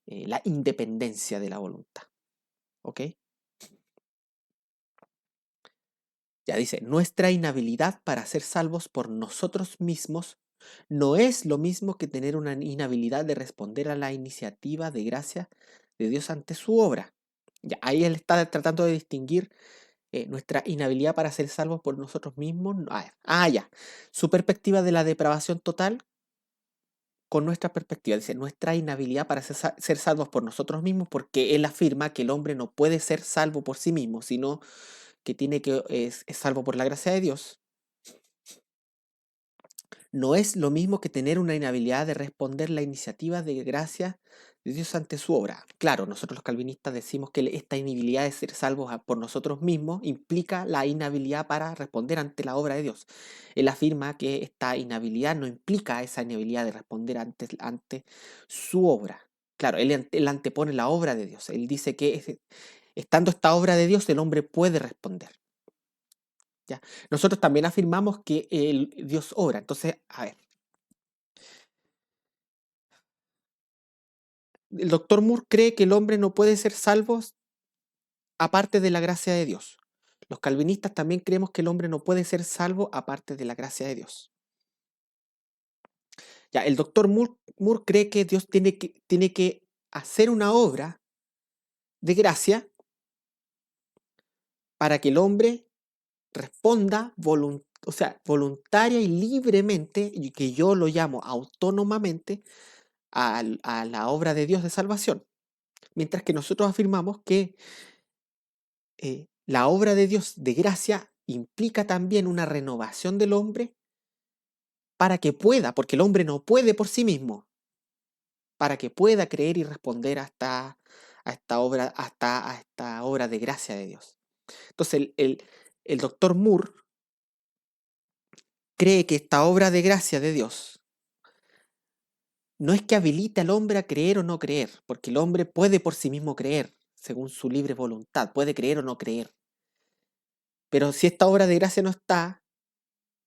la independencia de la voluntad. ¿Ok? Ya dice, nuestra inhabilidad para ser salvos por nosotros mismos no es lo mismo que tener una inhabilidad de responder a la iniciativa de gracia de Dios ante su obra. Ya, ahí él está tratando de distinguir nuestra inhabilidad para ser salvos por nosotros mismos. Ya. Su perspectiva de la depravación total con nuestra perspectiva. Dice, nuestra inhabilidad para ser salvos por nosotros mismos, porque él afirma que el hombre no puede ser salvo por sí mismo, sino que es salvo por la gracia de Dios. No es lo mismo que tener una inhabilidad de responder la iniciativa de gracia de Dios ante su obra. Claro, nosotros los calvinistas decimos que esta inhabilidad de ser salvos por nosotros mismos implica la inhabilidad para responder ante la obra de Dios. Él afirma que esta inhabilidad no implica esa inhabilidad de responder ante su obra. Claro, él antepone la obra de Dios. Él dice que estando esta obra de Dios, el hombre puede responder. ¿Ya? Nosotros también afirmamos que Dios obra. Entonces, a ver, el doctor Moore cree que el hombre no puede ser salvo aparte de la gracia de Dios. Los calvinistas también creemos que el hombre no puede ser salvo aparte de la gracia de Dios. Ya, el doctor Moore cree que Dios tiene que hacer una obra de gracia para que el hombre responda voluntaria y libremente, y que yo lo llamo autónomamente, a la obra de Dios de salvación. Mientras que nosotros afirmamos que la obra de Dios de gracia implica también una renovación del hombre para que pueda, porque el hombre no puede por sí mismo, para que pueda creer y responder a esta obra de gracia de Dios. Entonces el doctor Moore cree que esta obra de gracia de Dios no es que habilite al hombre a creer o no creer, porque el hombre puede por sí mismo creer, según su libre voluntad, puede creer o no creer. Pero si esta obra de gracia no está,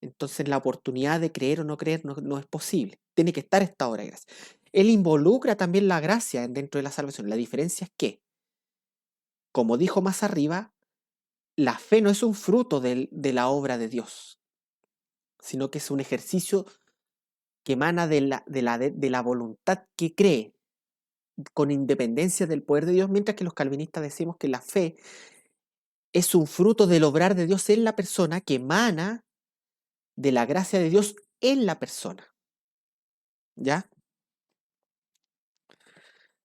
entonces la oportunidad de creer o no creer no es posible. Tiene que estar esta obra de gracia. Él involucra también la gracia dentro de la salvación. La diferencia es que, como dijo más arriba, la fe no es un fruto de la obra de Dios, sino que es un ejercicio que emana de la voluntad que cree. con independencia del poder de Dios, mientras que los calvinistas decimos que la fe es un fruto del obrar de Dios en la persona que emana de la gracia de Dios en la persona. ¿Ya?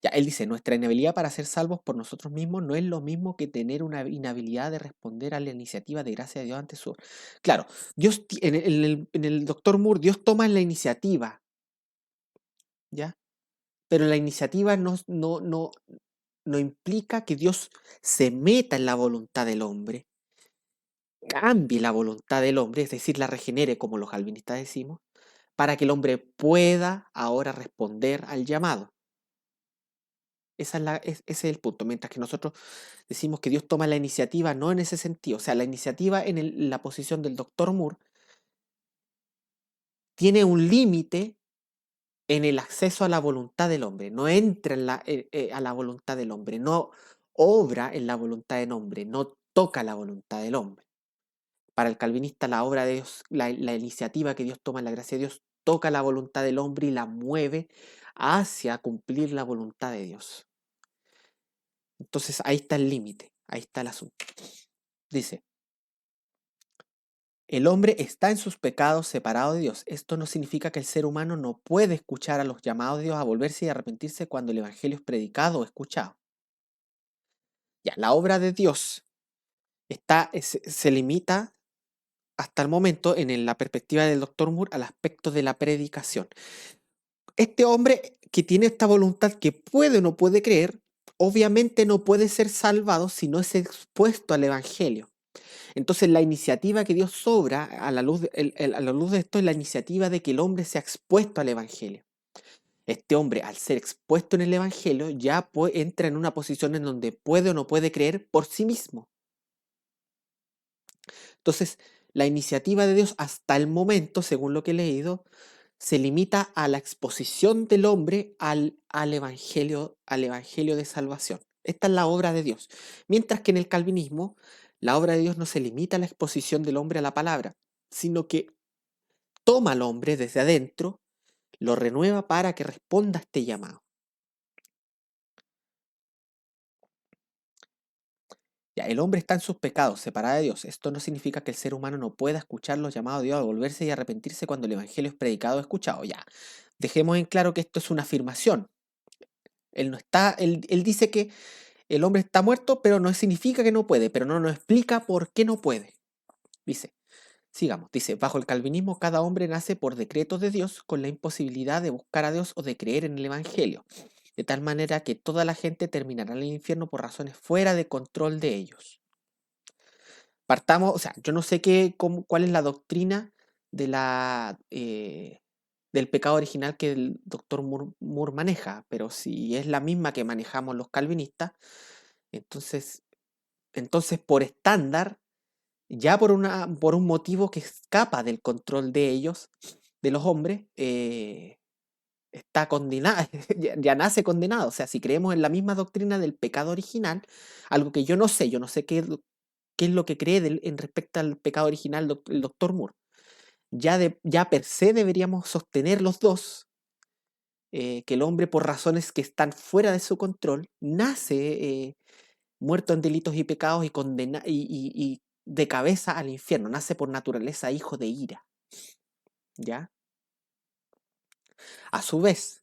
Ya, él dice, nuestra inhabilidad para ser salvos por nosotros mismos no es lo mismo que tener una inhabilidad de responder a la iniciativa de gracia de Dios ante su... Claro, Dios, en el Dr. Moore, Dios toma la iniciativa, ¿ya? Pero la iniciativa no implica que Dios se meta en la voluntad del hombre, cambie la voluntad del hombre, es decir, la regenere, como los calvinistas decimos, para que el hombre pueda ahora responder al llamado. Ese es el punto. Mientras que nosotros decimos que Dios toma la iniciativa, no en ese sentido. O sea, la iniciativa en la posición del Dr. Moore tiene un límite en el acceso a la voluntad del hombre. No entra a la voluntad del hombre, no obra en la voluntad del hombre, no toca la voluntad del hombre. Para el calvinista, la obra de Dios, la iniciativa que Dios toma en la gracia de Dios, toca la voluntad del hombre y la mueve hacia cumplir la voluntad de Dios. Entonces ahí está el límite, ahí está el asunto. Dice, el hombre está en sus pecados separado de Dios. Esto no significa que el ser humano no puede escuchar a los llamados de Dios a volverse y arrepentirse cuando el evangelio es predicado o escuchado. Ya, la obra de Dios se limita hasta el momento, en la perspectiva del Dr. Moore, al aspecto de la predicación. Este hombre que tiene esta voluntad que puede o no puede creer, obviamente no puede ser salvado si no es expuesto al evangelio. Entonces la iniciativa que Dios obra a la luz de esto es la iniciativa de que el hombre sea expuesto al evangelio. Este hombre, al ser expuesto en el evangelio, ya entra en una posición en donde puede o no puede creer por sí mismo. Entonces, la iniciativa de Dios hasta el momento, según lo que he leído, se limita a la exposición del hombre al evangelio de salvación. Esta es la obra de Dios. Mientras que en el calvinismo, la obra de Dios no se limita a la exposición del hombre a la palabra, sino que toma al hombre desde adentro, lo renueva para que responda a este llamado. Ya, el hombre está en sus pecados, separado de Dios. Esto no significa que el ser humano no pueda escuchar los llamados de Dios a volverse y arrepentirse cuando el evangelio es predicado o escuchado. Ya, dejemos en claro que esto es una afirmación. Él dice que el hombre está muerto, pero no significa que no puede, pero no nos explica por qué no puede. Dice, sigamos, dice, bajo el calvinismo cada hombre nace por decreto de Dios con la imposibilidad de buscar a Dios o de creer en el evangelio, de tal manera que toda la gente terminará en el infierno por razones fuera de control de ellos. Partamos, o sea, yo no sé cuál es la doctrina de del pecado original que el doctor Moore maneja, pero si es la misma que manejamos los calvinistas, entonces, por estándar, ya por un motivo que escapa del control de ellos, de los hombres, está condenado, ya nace condenado. O sea, si creemos en la misma doctrina del pecado original, algo que yo no sé qué es lo que cree en respecto al pecado original el doctor Moore. Ya per se deberíamos sostener los dos que el hombre, por razones que están fuera de su control, nace muerto en delitos y pecados y de cabeza al infierno, nace por naturaleza hijo de ira. ¿Ya? A su vez,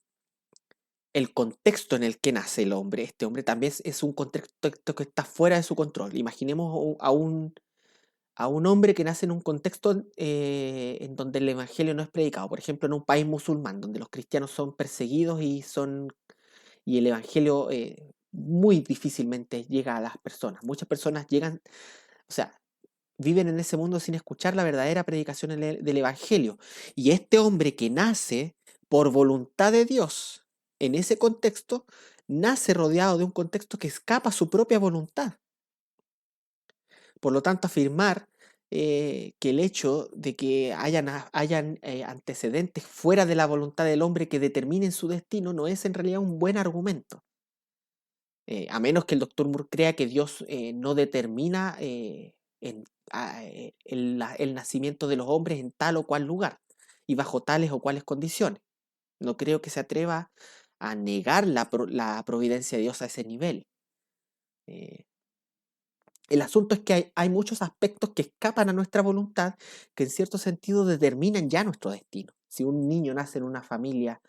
el contexto en el que nace el hombre, este hombre también es un contexto que está fuera de su control. Imaginemos a un hombre que nace en un contexto en donde el evangelio no es predicado, por ejemplo, en un país musulmán, donde los cristianos son perseguidos y el evangelio muy difícilmente llega a las personas. Muchas personas llegan, o sea, viven en ese mundo sin escuchar la verdadera predicación del evangelio. Y este hombre que nace por voluntad de Dios en ese contexto, nace rodeado de un contexto que escapa a su propia voluntad. Por lo tanto, afirmar que el hecho de que hayan antecedentes fuera de la voluntad del hombre que determinen su destino no es en realidad un buen argumento. A menos que el doctor Moore crea que Dios no determina el nacimiento de los hombres en tal o cual lugar y bajo tales o cuales condiciones. No creo que se atreva a negar la providencia de Dios a ese nivel. Eh, el asunto es que hay muchos aspectos que escapan a nuestra voluntad que en cierto sentido determinan ya nuestro destino. Si un niño nace en una familia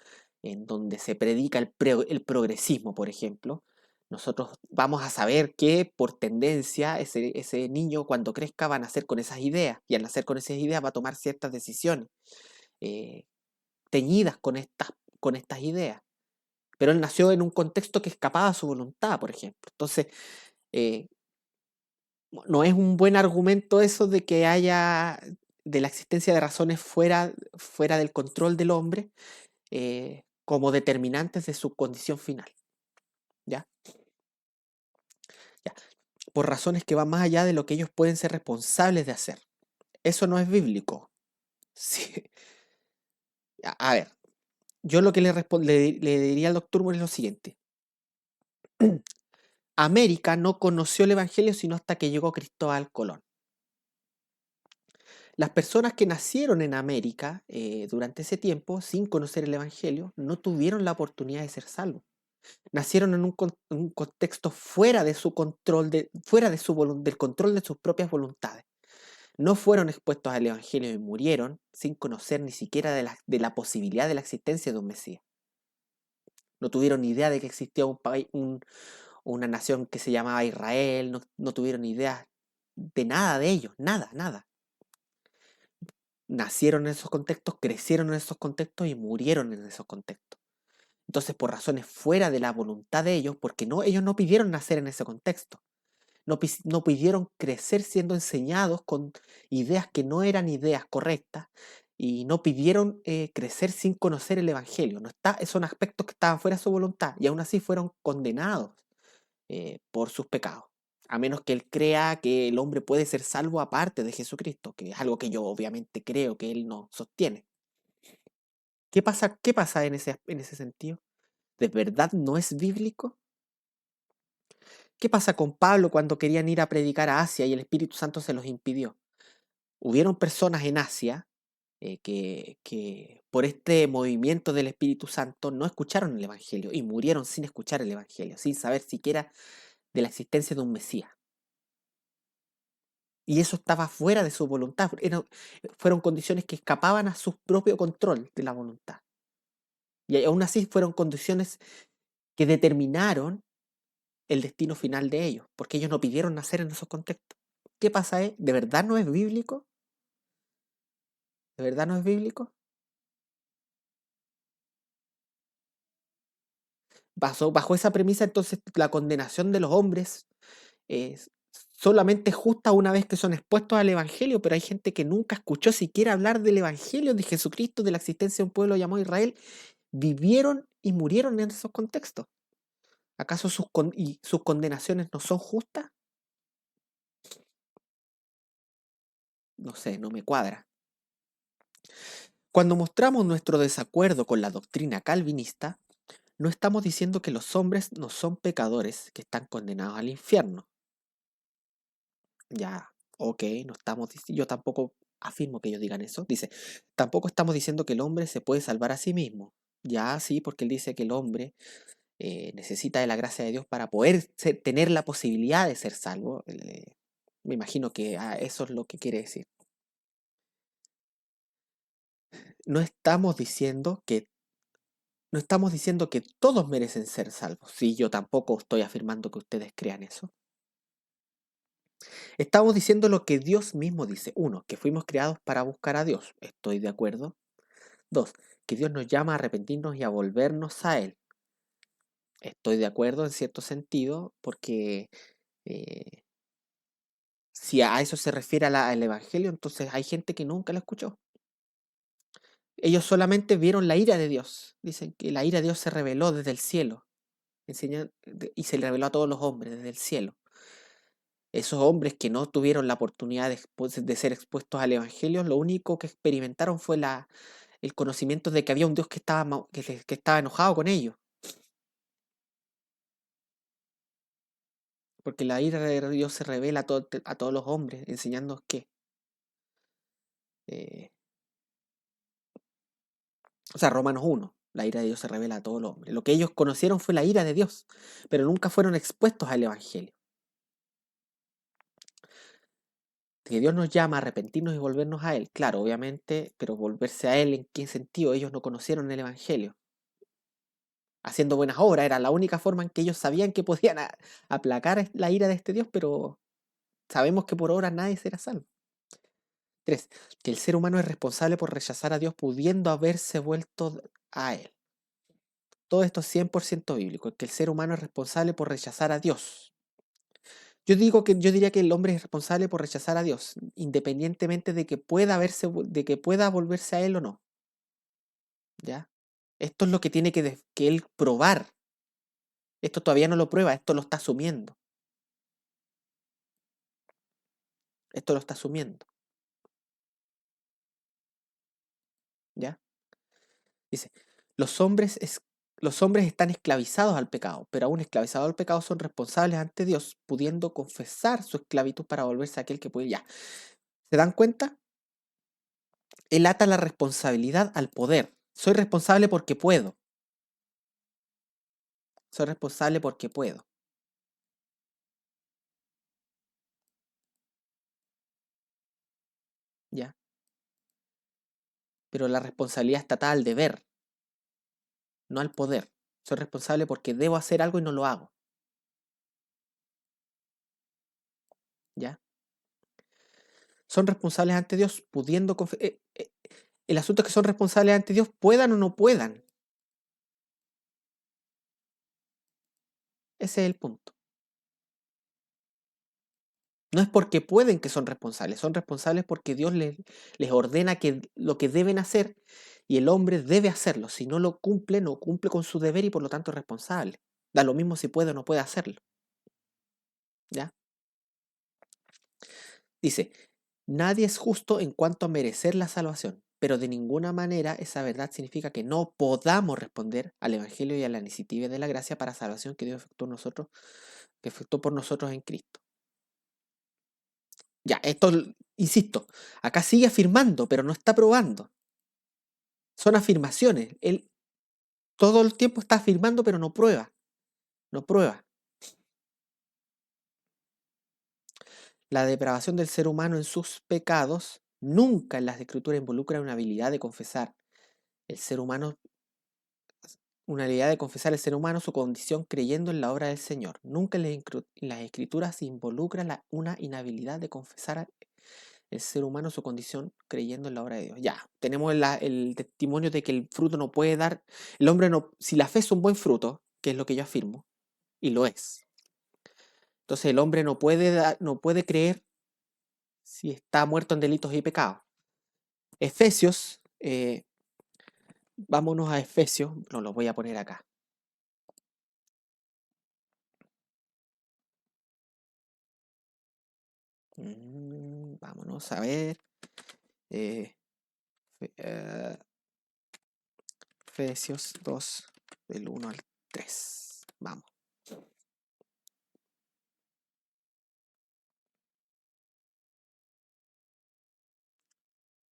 en donde se predica el progresismo, por ejemplo, nosotros vamos a saber que por tendencia ese niño cuando crezca va a nacer con esas ideas y al nacer con esas ideas va a tomar ciertas decisiones eh, teñidas con estas ideas. Pero él nació en un contexto que escapaba a su voluntad, por ejemplo. Entonces, eh, no es un buen argumento eso de que haya de la existencia de razones fuera del control del hombre como determinantes de su condición final. ¿Ya? ¿Ya? Por razones que van más allá de lo que ellos pueden ser responsables de hacer. Eso no es bíblico. Sí. A ver, yo lo que le diría al doctor Moore es lo siguiente. América no conoció el Evangelio sino hasta que llegó Cristóbal Colón. Las personas que nacieron en América durante ese tiempo, sin conocer el Evangelio, no tuvieron la oportunidad de ser salvos. Nacieron en un contexto fuera de su control, fuera de del control de sus propias voluntades. No fueron expuestos al Evangelio y murieron sin conocer ni siquiera de la posibilidad de la existencia de un Mesías. No tuvieron ni idea de que existía un país, una nación que se llamaba Israel, no tuvieron idea de nada de ellos, nada, nada. Nacieron en esos contextos, crecieron en esos contextos y murieron en esos contextos. Entonces, por razones fuera de la voluntad de ellos, porque ellos no pidieron nacer en ese contexto, no pidieron crecer siendo enseñados con ideas que no eran ideas correctas y no pidieron crecer sin conocer el Evangelio. Son aspectos que estaban fuera de su voluntad y aún así fueron condenados por sus pecados. A menos que él crea que el hombre puede ser salvo aparte de Jesucristo, que es algo que yo obviamente creo que él no sostiene. ¿Qué pasa en ese sentido? ¿De verdad no es bíblico? ¿Qué pasa con Pablo cuando querían ir a predicar a Asia y el Espíritu Santo se los impidió? Hubieron personas en Asia que por este movimiento del Espíritu Santo no escucharon el Evangelio y murieron sin escuchar el Evangelio, sin saber siquiera de la existencia de un Mesías. Y eso estaba fuera de su voluntad. Fueron condiciones que escapaban a su propio control de la voluntad. Y aún así fueron condiciones que determinaron el destino final de ellos, porque ellos no pidieron nacer en esos contextos. ¿Qué pasa? ¿De verdad no es bíblico? ¿De verdad no es bíblico? Bajo esa premisa, entonces la condenación de los hombres es solamente justa una vez que son expuestos al Evangelio, pero hay gente que nunca escuchó siquiera hablar del Evangelio, de Jesucristo, de la existencia de un pueblo llamado Israel, vivieron y murieron en esos contextos. ¿Acaso sus condenaciones no son justas? No sé, no me cuadra. Cuando mostramos nuestro desacuerdo con la doctrina calvinista, no estamos diciendo que los hombres no son pecadores que están condenados al infierno. Ya, ok, no estamos yo tampoco afirmo que ellos digan eso. Dice, tampoco estamos diciendo que el hombre se puede salvar a sí mismo. Ya, sí, porque él dice que el hombre necesita de la gracia de Dios para poder tener la posibilidad de ser salvo. Me imagino que eso es lo que quiere decir. No estamos diciendo que no estamos diciendo que todos merecen ser salvos. Sí, yo tampoco estoy afirmando que ustedes crean eso. Estamos diciendo lo que Dios mismo dice. Uno, que fuimos creados para buscar a Dios. Estoy de acuerdo. Dos, que Dios nos llama a arrepentirnos y a volvernos a Él. Estoy de acuerdo en cierto sentido, porque eh, si a eso se refiere al Evangelio, entonces hay gente que nunca lo escuchó. Ellos solamente vieron la ira de Dios. Dicen que la ira de Dios se reveló desde el cielo. Y se le reveló a todos los hombres desde el cielo. Esos hombres que no tuvieron la oportunidad de ser expuestos al Evangelio, lo único que experimentaron fue el conocimiento de que había un Dios que estaba enojado con ellos. Porque la ira de Dios se revela a todos los hombres, enseñándonos que. eh, o sea, Romanos 1. La ira de Dios se revela a todo el hombre. Lo que ellos conocieron fue la ira de Dios, pero nunca fueron expuestos al Evangelio. Que Dios nos llama a arrepentirnos y volvernos a Él, claro, obviamente, pero volverse a Él, ¿en qué sentido? Ellos no conocieron el Evangelio. Haciendo buenas obras era la única forma en que ellos sabían que podían aplacar la ira de este Dios, pero sabemos que por obras nadie será salvo. 3. Que el ser humano es responsable por rechazar a Dios pudiendo haberse vuelto a Él. Todo esto es 100% bíblico, que el ser humano es responsable por rechazar a Dios. Yo diría que el hombre es responsable por rechazar a Dios, independientemente de que de que pueda volverse a Él o no. ¿Ya? Esto es lo que tiene que él probar. Esto todavía no lo prueba, esto lo está asumiendo. Esto lo está asumiendo. ¿Ya? Dice, los hombres, los hombres están esclavizados al pecado, pero aún esclavizados al pecado son responsables ante Dios, pudiendo confesar su esclavitud para volverse a aquel que puede. Ya. ¿Se dan cuenta? Él ata la responsabilidad al poder. Soy responsable porque puedo. Soy responsable porque puedo. ¿Ya? Pero la responsabilidad está al deber, no al poder. Soy responsable porque debo hacer algo y no lo hago. ¿Ya? Son responsables ante Dios pudiendo el asunto es que son responsables ante Dios puedan o no puedan. Ese es el punto. No es porque pueden que son responsables porque Dios les ordena lo que deben hacer y el hombre debe hacerlo. Si no lo cumple, no cumple con su deber y por lo tanto es responsable. Da lo mismo si puede o no puede hacerlo. ¿Ya? Dice, nadie es justo en cuanto a merecer la salvación, pero de ninguna manera esa verdad significa que no podamos responder al Evangelio y a la iniciativa de la gracia para salvación que Dios que efectuó por nosotros en Cristo. Ya, esto, insisto, acá sigue afirmando, pero no está probando. Son afirmaciones. Él todo el tiempo está afirmando, pero no prueba. No prueba. La depravación del ser humano en sus pecados nunca en las escrituras involucra una habilidad de confesar. El ser humano una habilidad de confesar el ser humano su condición creyendo en la obra del Señor. Nunca en las escrituras se involucra una inhabilidad de confesar el ser humano su condición creyendo en la obra de Dios. Ya, tenemos el testimonio de que el fruto no puede dar, el hombre no, si la fe es un buen fruto, que es lo que yo afirmo, y lo es. Entonces el hombre no puede creer si está muerto en delitos y pecados. Efesios, vámonos a Efesios, no lo voy a poner acá. Vámonos a ver. Eh, Efesios 2, del 1 al 3. Vamos.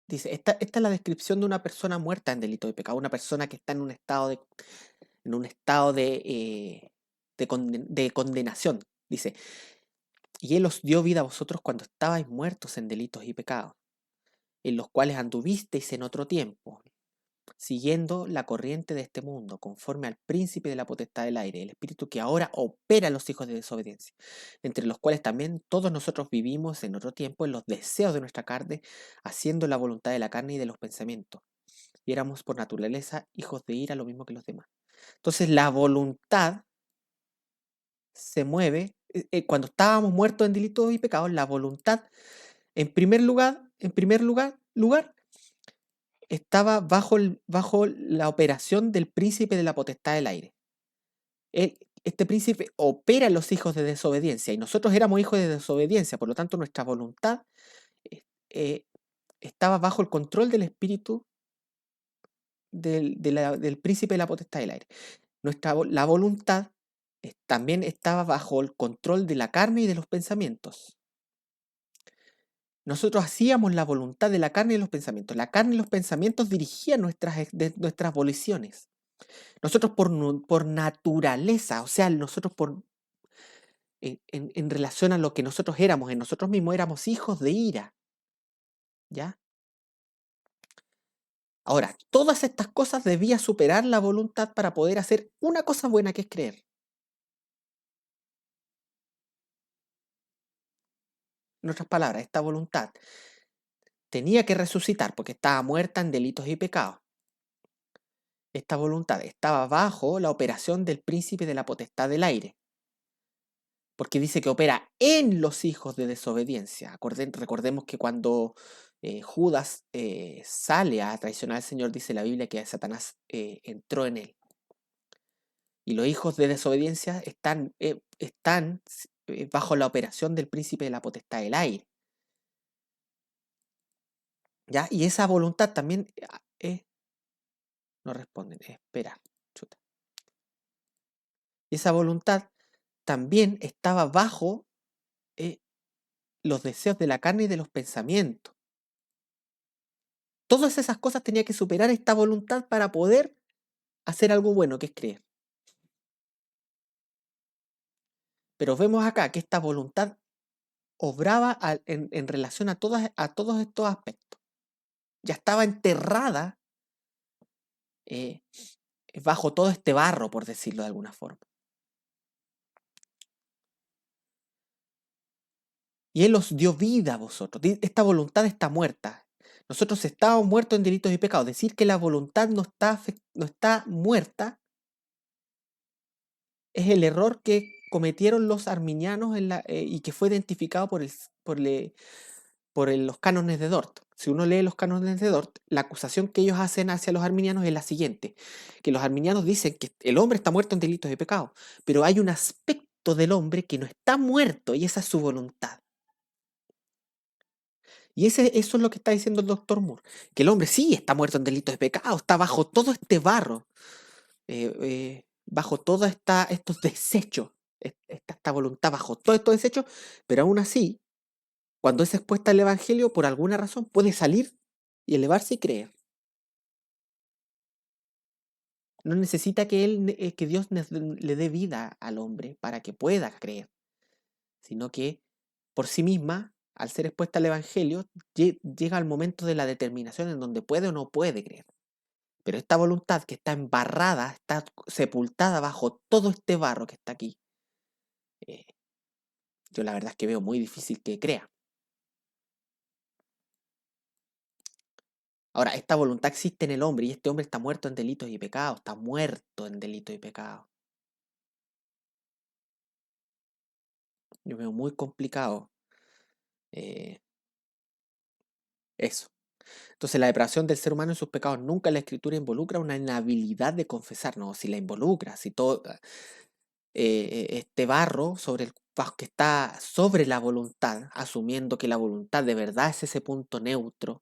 Dice, esta es la descripción de una persona muerta en delito de pecado, una persona que está en un estado de condenación. Dice, y Él os dio vida a vosotros cuando estabais muertos en delitos y pecados, en los cuales anduvisteis en otro tiempo, siguiendo la corriente de este mundo, conforme al príncipe de la potestad del aire, el espíritu que ahora opera a los hijos de desobediencia, entre los cuales también todos nosotros vivimos en otro tiempo en los deseos de nuestra carne, haciendo la voluntad de la carne y de los pensamientos. Y éramos por naturaleza hijos de ira, lo mismo que los demás. Entonces la voluntad se mueve, cuando estábamos muertos en delitos y pecados, la voluntad, lugar estaba bajo la operación del príncipe de la potestad del aire. Este príncipe opera en los hijos de desobediencia y nosotros éramos hijos de desobediencia, por lo tanto nuestra voluntad eh, estaba bajo el control del espíritu del príncipe de la potestad del aire. La voluntad también estaba bajo el control de la carne y de los pensamientos. Nosotros hacíamos la voluntad de la carne y los pensamientos. La carne y los pensamientos dirigían nuestras voliciones. Nosotros por naturaleza, o sea, nosotros en relación a lo que nosotros éramos, en nosotros mismos éramos hijos de ira, ¿ya? Ahora, todas estas cosas debía superar la voluntad para poder hacer una cosa buena que es creer. En otras palabras, esta voluntad tenía que resucitar porque estaba muerta en delitos y pecados. Esta voluntad estaba bajo la operación del príncipe de la potestad del aire, porque dice que opera en los hijos de desobediencia. Recordemos que cuando Judas sale a traicionar al Señor, dice la Biblia que Satanás entró en él. Y los hijos de desobediencia están bajo la operación del príncipe de la potestad del aire. ¿Ya? Y esa voluntad también no responden, espera. Chuta. Y esa voluntad también estaba bajo los deseos de la carne y de los pensamientos. Todas esas cosas tenía que superar esta voluntad para poder hacer algo bueno, que es creer. Pero vemos acá que esta voluntad obraba en relación a todos estos aspectos. Ya estaba enterrada bajo todo este barro, por decirlo de alguna forma. Y Él os dio vida a vosotros. Esta voluntad está muerta. Nosotros estábamos muertos en delitos y pecados. Decir que la voluntad no está muerta es el error que cometieron los arminianos y que fue identificado por los cánones de Dort. Si uno lee los cánones de Dort, la acusación que ellos hacen hacia los arminianos es la siguiente, que los arminianos dicen que el hombre está muerto en delitos y pecados, pero hay un aspecto del hombre que no está muerto y esa es su voluntad. Y eso es lo que está diciendo el doctor Moore, que el hombre sí está muerto en delitos y pecados, está bajo todo este barro, bajo todos estos desechos, esta voluntad, bajo todos estos desechos, pero aún así, cuando es expuesta al Evangelio, por alguna razón puede salir y elevarse y creer. No necesita que Dios le dé vida al hombre para que pueda creer, sino que por sí misma, al ser expuesta al Evangelio, llega al momento de la determinación en donde puede o no puede creer. Pero esta voluntad que está embarrada, está sepultada bajo todo este barro que está aquí, eh, yo la verdad es que veo muy difícil que crea. Ahora, esta voluntad existe en el hombre y este hombre está muerto en delitos y pecados, está muerto en delitos y pecados. Yo veo muy complicado eso. Entonces, la depravación del ser humano en sus pecados nunca en la Escritura involucra una inhabilidad de confesar, no, si la involucra, si todo este barro que está sobre la voluntad, asumiendo que la voluntad de verdad es ese punto neutro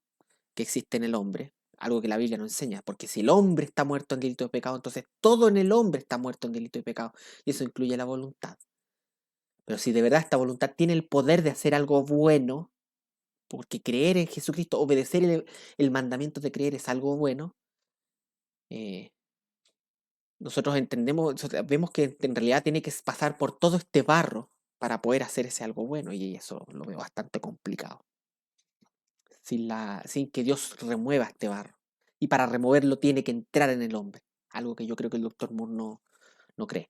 que existe en el hombre, algo que la Biblia no enseña, porque si el hombre está muerto en delito de pecado, entonces todo en el hombre está muerto en delito de pecado, y eso incluye la voluntad. Pero si de verdad esta voluntad tiene el poder de hacer algo bueno, porque creer en Jesucristo, obedecer el mandamiento de creer es algo bueno, eh, nosotros vemos que en realidad tiene que pasar por todo este barro para poder hacer ese algo bueno, y eso lo veo bastante complicado, sin que Dios remueva este barro. Y para removerlo tiene que entrar en el hombre, algo que yo creo que el doctor Moore no cree.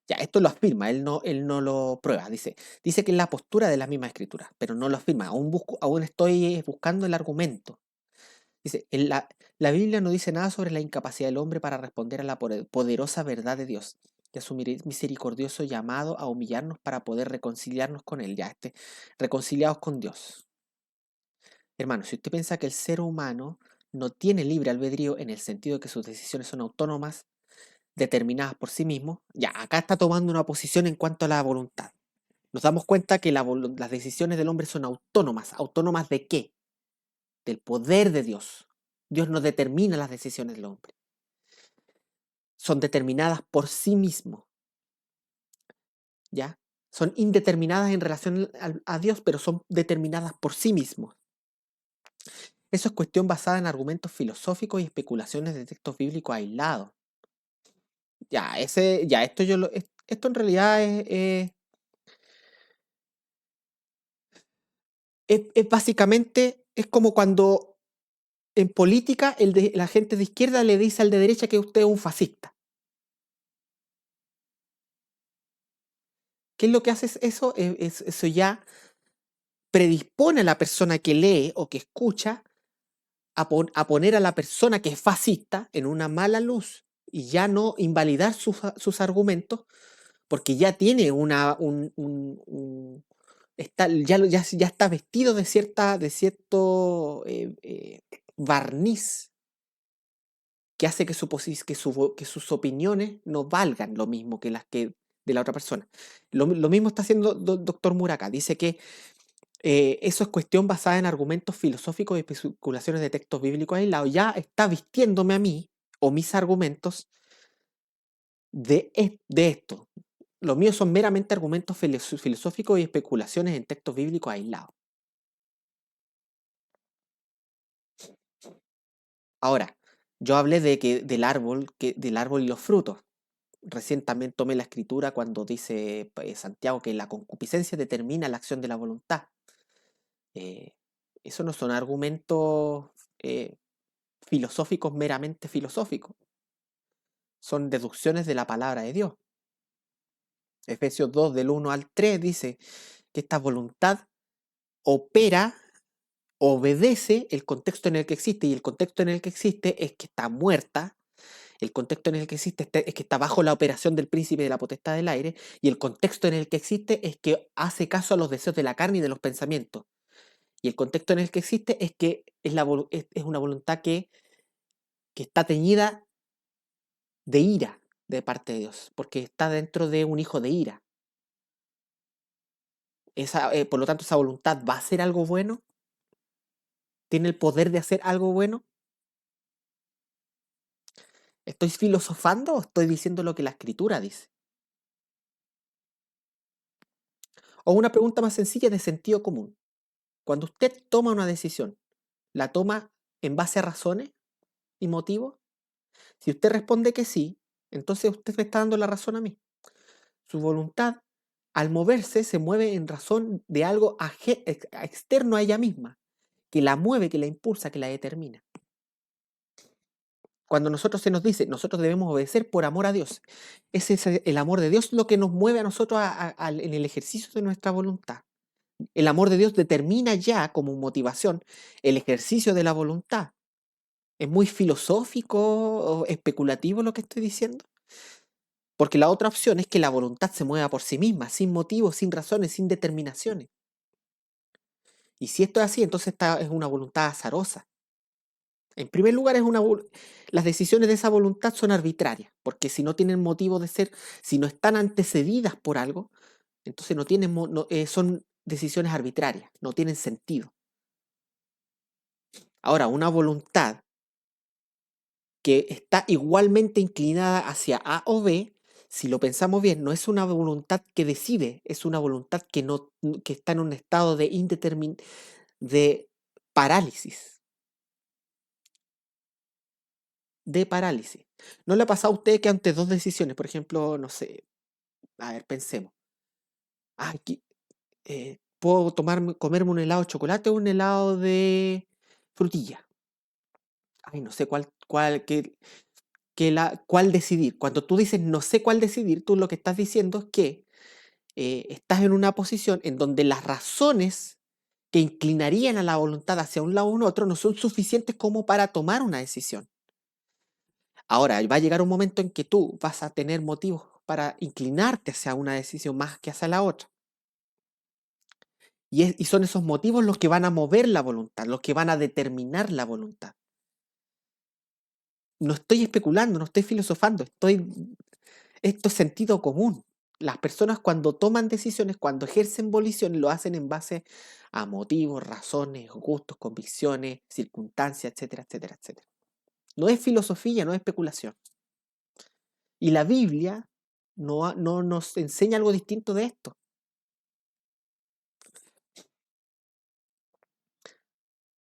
Ya, esto lo afirma, él no lo prueba, dice que es la postura de la misma escritura, pero no lo afirma, aún estoy buscando el argumento. Dice, la Biblia no dice nada sobre la incapacidad del hombre para responder a la poderosa verdad de Dios y a su misericordioso llamado a humillarnos para poder reconciliarnos con Él, reconciliados con Dios. Hermano, si usted piensa que el ser humano no tiene libre albedrío en el sentido de que sus decisiones son autónomas, determinadas por sí mismo, ya acá está tomando una posición en cuanto a la voluntad. Nos damos cuenta que las decisiones del hombre son autónomas. ¿Autónomas de qué? Del poder de Dios. Dios no determina las decisiones del hombre. Son determinadas por sí mismo. ¿Ya? Son indeterminadas en relación a Dios, pero son determinadas por sí mismos. Eso es cuestión basada en argumentos filosóficos y especulaciones de textos bíblicos aislados. Esto en realidad es básicamente, es como cuando en política la gente de izquierda le dice al de derecha que usted es un fascista. ¿Qué es lo que hace eso? Eso ya predispone a la persona que lee o que escucha a poner a la persona que es fascista en una mala luz y ya no invalidar sus argumentos porque ya tiene ya está vestido de cierto barniz que hace que sus opiniones no valgan lo mismo que las que de la otra persona. Lo mismo está haciendo doctor Muraka. Dice que eso es cuestión basada en argumentos filosóficos y especulaciones de textos bíblicos aislados. Ya está vistiéndome a mí o mis argumentos de esto. Los míos son meramente argumentos filosóficos y especulaciones en textos bíblicos aislados. Ahora, yo hablé del árbol y los frutos. Recién también tomé la escritura cuando dice Santiago que la concupiscencia determina la acción de la voluntad. Eh, eso no son argumentos eh, filosóficos meramente filosóficos, son deducciones de la palabra de Dios. Efesios 2 del 1 al 3 dice que esta voluntad opera, obedece el contexto en el que existe, y el contexto en el que existe es que está muerta, el contexto en el que existe es que está bajo la operación del príncipe de la potestad del aire, y el contexto en el que existe es que hace caso a los deseos de la carne y de los pensamientos. Y el contexto en el que existe es que es una voluntad que está teñida de ira de parte de Dios, porque está dentro de un hijo de ira. Por lo tanto, esa voluntad va a hacer algo bueno, tiene el poder de hacer algo bueno. ¿Estoy filosofando o estoy diciendo lo que la escritura dice? O una pregunta más sencilla de sentido común. Cuando usted toma una decisión, ¿la toma en base a razones y motivos? Si usted responde que sí, entonces usted me está dando la razón a mí. Su voluntad, al moverse, se mueve en razón de algo externo a ella misma, que la mueve, que la impulsa, que la determina. Cuando nosotros se nos dice, nosotros debemos obedecer por amor a Dios, es el amor de Dios lo que nos mueve a nosotros en el ejercicio de nuestra voluntad. El amor de Dios determina ya como motivación el ejercicio de la voluntad. ¿Es muy filosófico o especulativo lo que estoy diciendo? Porque la otra opción es que la voluntad se mueva por sí misma, sin motivos, sin razones, sin determinaciones. Y si esto es así, entonces esta es una voluntad azarosa. En primer lugar, las decisiones de esa voluntad son arbitrarias, porque si no tienen motivo de ser, si no están antecedidas por algo, entonces son decisiones arbitrarias, no tienen sentido. Ahora, una voluntad que está igualmente inclinada hacia A o B, si lo pensamos bien, no es una voluntad que decide, es una voluntad que está en un estado de parálisis. De parálisis. ¿No le ha pasado a usted que ante dos decisiones, por ejemplo, no sé, a ver, pensemos, aquí, puedo comerme un helado de chocolate o un helado de frutilla? Ay, no sé cuál decidir. Cuando tú dices no sé cuál decidir, tú lo que estás diciendo es que estás en una posición en donde las razones que inclinarían a la voluntad hacia un lado u otro no son suficientes como para tomar una decisión. Ahora, va a llegar un momento en que tú vas a tener motivos para inclinarte hacia una decisión más que hacia la otra. Y son esos motivos los que van a mover la voluntad, los que van a determinar la voluntad. No estoy especulando, no estoy filosofando, esto es sentido común. Las personas cuando toman decisiones, cuando ejercen volición, lo hacen en base a motivos, razones, gustos, convicciones, circunstancias, etcétera, etcétera, etcétera. No es filosofía, no es especulación. Y la Biblia no nos enseña algo distinto de esto.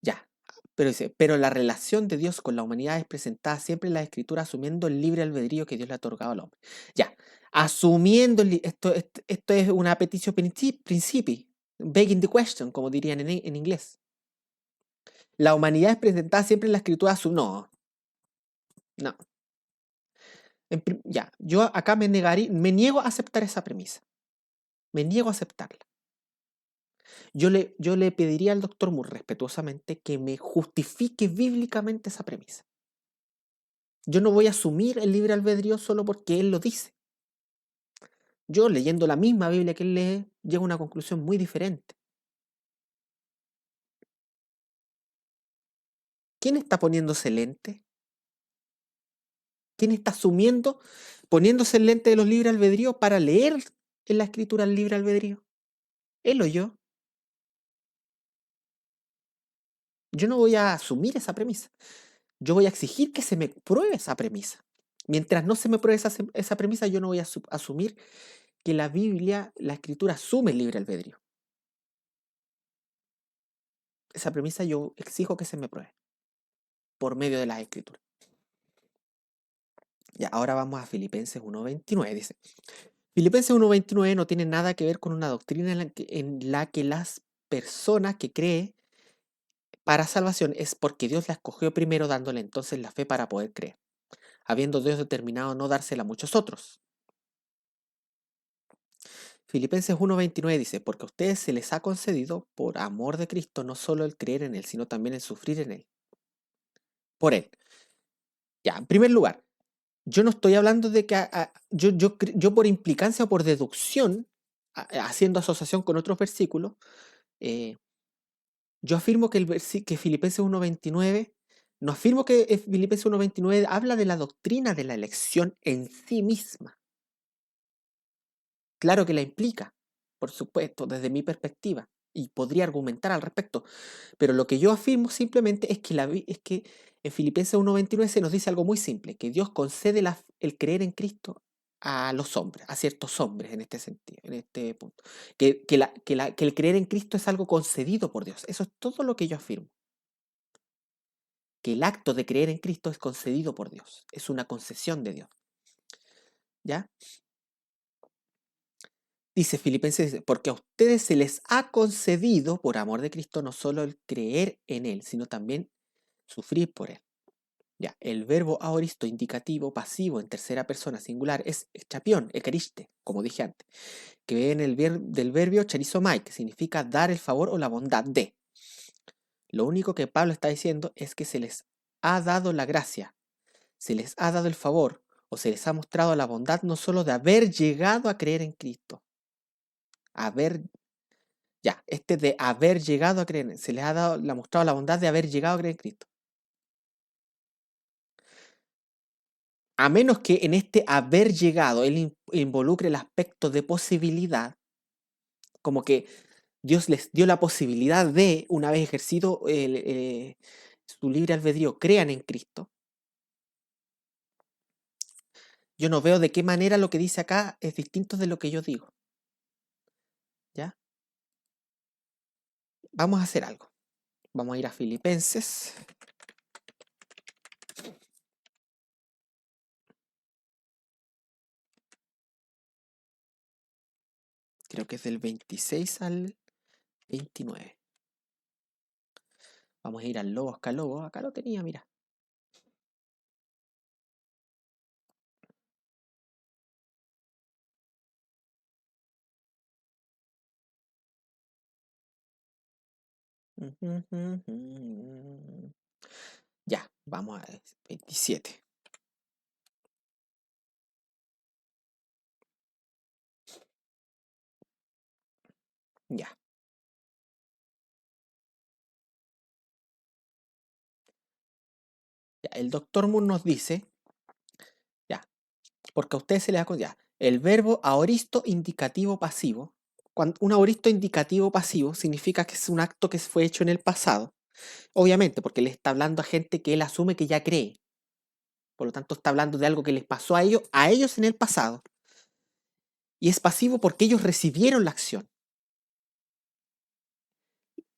Ya, Pero dice, pero la relación de Dios con la humanidad es presentada siempre en la Escritura asumiendo el libre albedrío que Dios le ha otorgado al hombre. Ya, asumiendo, esto es una petición principi, begging the question, como dirían en inglés. La humanidad es presentada siempre en la Escritura no, no. Ya, yo acá me niego a aceptar esa premisa. Me niego a aceptarla. Yo le pediría al doctor Moore respetuosamente que me justifique bíblicamente esa premisa. Yo no voy a asumir el libre albedrío solo porque él lo dice. Yo, leyendo la misma Biblia que él lee, llego a una conclusión muy diferente. ¿Quién está poniéndose lente? ¿Quién está asumiendo, poniéndose el lente de los libres albedrío para leer en la escritura el libre albedrío? ¿Él o yo? Yo no voy a asumir esa premisa. Yo voy a exigir que se me pruebe esa premisa. Mientras no se me pruebe esa premisa, yo no voy a asumir que la Biblia, la escritura, asume el libre albedrío. Esa premisa yo exijo que se me pruebe por medio de las escrituras. Ya, ahora vamos a Filipenses 1.29. Dice, Filipenses 1.29 no tiene nada que ver con una doctrina en la que las personas que creen para salvación es porque Dios la escogió primero dándole entonces la fe para poder creer, habiendo Dios determinado no dársela a muchos otros. Filipenses 1.29 dice, porque a ustedes se les ha concedido por amor de Cristo no solo el creer en Él, sino también el sufrir en Él. Por Él. Ya, en primer lugar, yo no estoy hablando de que yo por implicancia o por deducción, haciendo asociación con otros versículos, yo afirmo que Filipenses 1.29, no afirmo que Filipenses 1.29 habla de la doctrina de la elección en sí misma. Claro que la implica, por supuesto, desde mi perspectiva, y podría argumentar al respecto, pero lo que yo afirmo simplemente es que en Filipenses 1.29 se nos dice algo muy simple, que Dios concede el creer en Cristo a los hombres, a ciertos hombres en este sentido, en este punto. Que el creer en Cristo es algo concedido por Dios. Eso es todo lo que yo afirmo. Que el acto de creer en Cristo es concedido por Dios. Es una concesión de Dios. ¿Ya? Dice Filipenses, porque a ustedes se les ha concedido, por amor de Cristo, no solo el creer en Él, sino también sufrir por Él. Ya, el verbo aoristo indicativo pasivo en tercera persona singular es chapión, ecariste, como dije antes, que viene del verbio charizomai, que significa dar el favor o la bondad de. Lo único que Pablo está diciendo es que se les ha dado la gracia, se les ha dado el favor o se les ha mostrado la bondad no solo de haber llegado a creer en Cristo, de haber llegado a creer, se les ha mostrado la bondad de haber llegado a creer en Cristo. A menos que en este haber llegado él involucre el aspecto de posibilidad, como que Dios les dio la posibilidad de, una vez ejercido su libre albedrío, crean en Cristo. Yo no veo de qué manera lo que dice acá es distinto de lo que yo digo. ¿Ya? Vamos a hacer algo. Vamos a ir a Filipenses. Creo que es del 26 al 29. Vamos a ir al Logos Calogos. Acá lo tenía, mira. Ya, vamos a 27. Ya. Ya, el doctor Moore nos dice, ya, porque a ustedes se les da ya, el verbo aoristo indicativo pasivo. Un aoristo indicativo pasivo significa que es un acto que fue hecho en el pasado. Obviamente, porque le está hablando a gente que él asume que ya cree. Por lo tanto, está hablando de algo que les pasó a ellos en el pasado. Y es pasivo porque ellos recibieron la acción.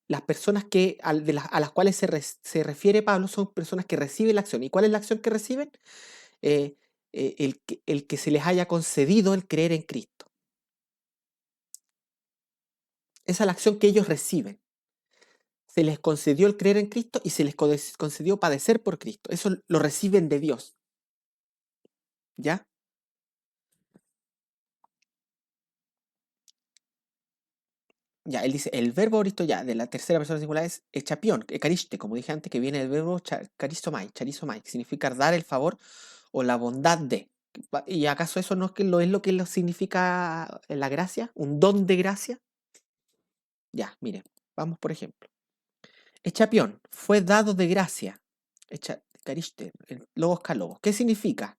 las personas a las cuales se refiere Pablo son personas que reciben la acción. ¿Y cuál es la acción que reciben? Eh, el que se les haya concedido el creer en Cristo. Esa es la acción que ellos reciben. Se les concedió el creer en Cristo y se les concedió padecer por Cristo. Eso lo reciben de Dios. ¿Ya? Ya, él dice, el verbo ahorita ya de la tercera persona singular es echapión, ecariste, como dije antes, que viene del verbo charizomai, que significa dar el favor o la bondad de. ¿Y acaso eso no es, es lo que lo significa la gracia? ¿Un don de gracia? Ya, mire, vamos por ejemplo. Echapión, fue dado de gracia. Ecariste, logos calogos. ¿Qué significa?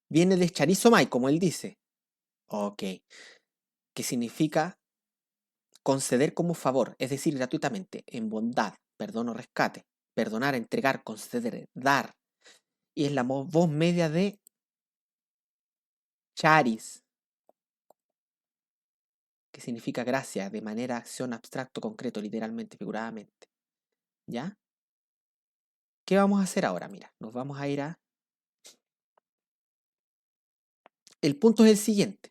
Viene de charizomai, como él dice. Ok, que significa conceder como favor, es decir, gratuitamente, en bondad, perdón o rescate, perdonar, entregar, conceder, dar. Y es la voz media de charis, que significa gracia, de manera, acción, abstracto, concreto, literalmente, figuradamente. ¿Ya? ¿Qué vamos a hacer ahora? Mira, nos vamos a ir a... El punto es el siguiente.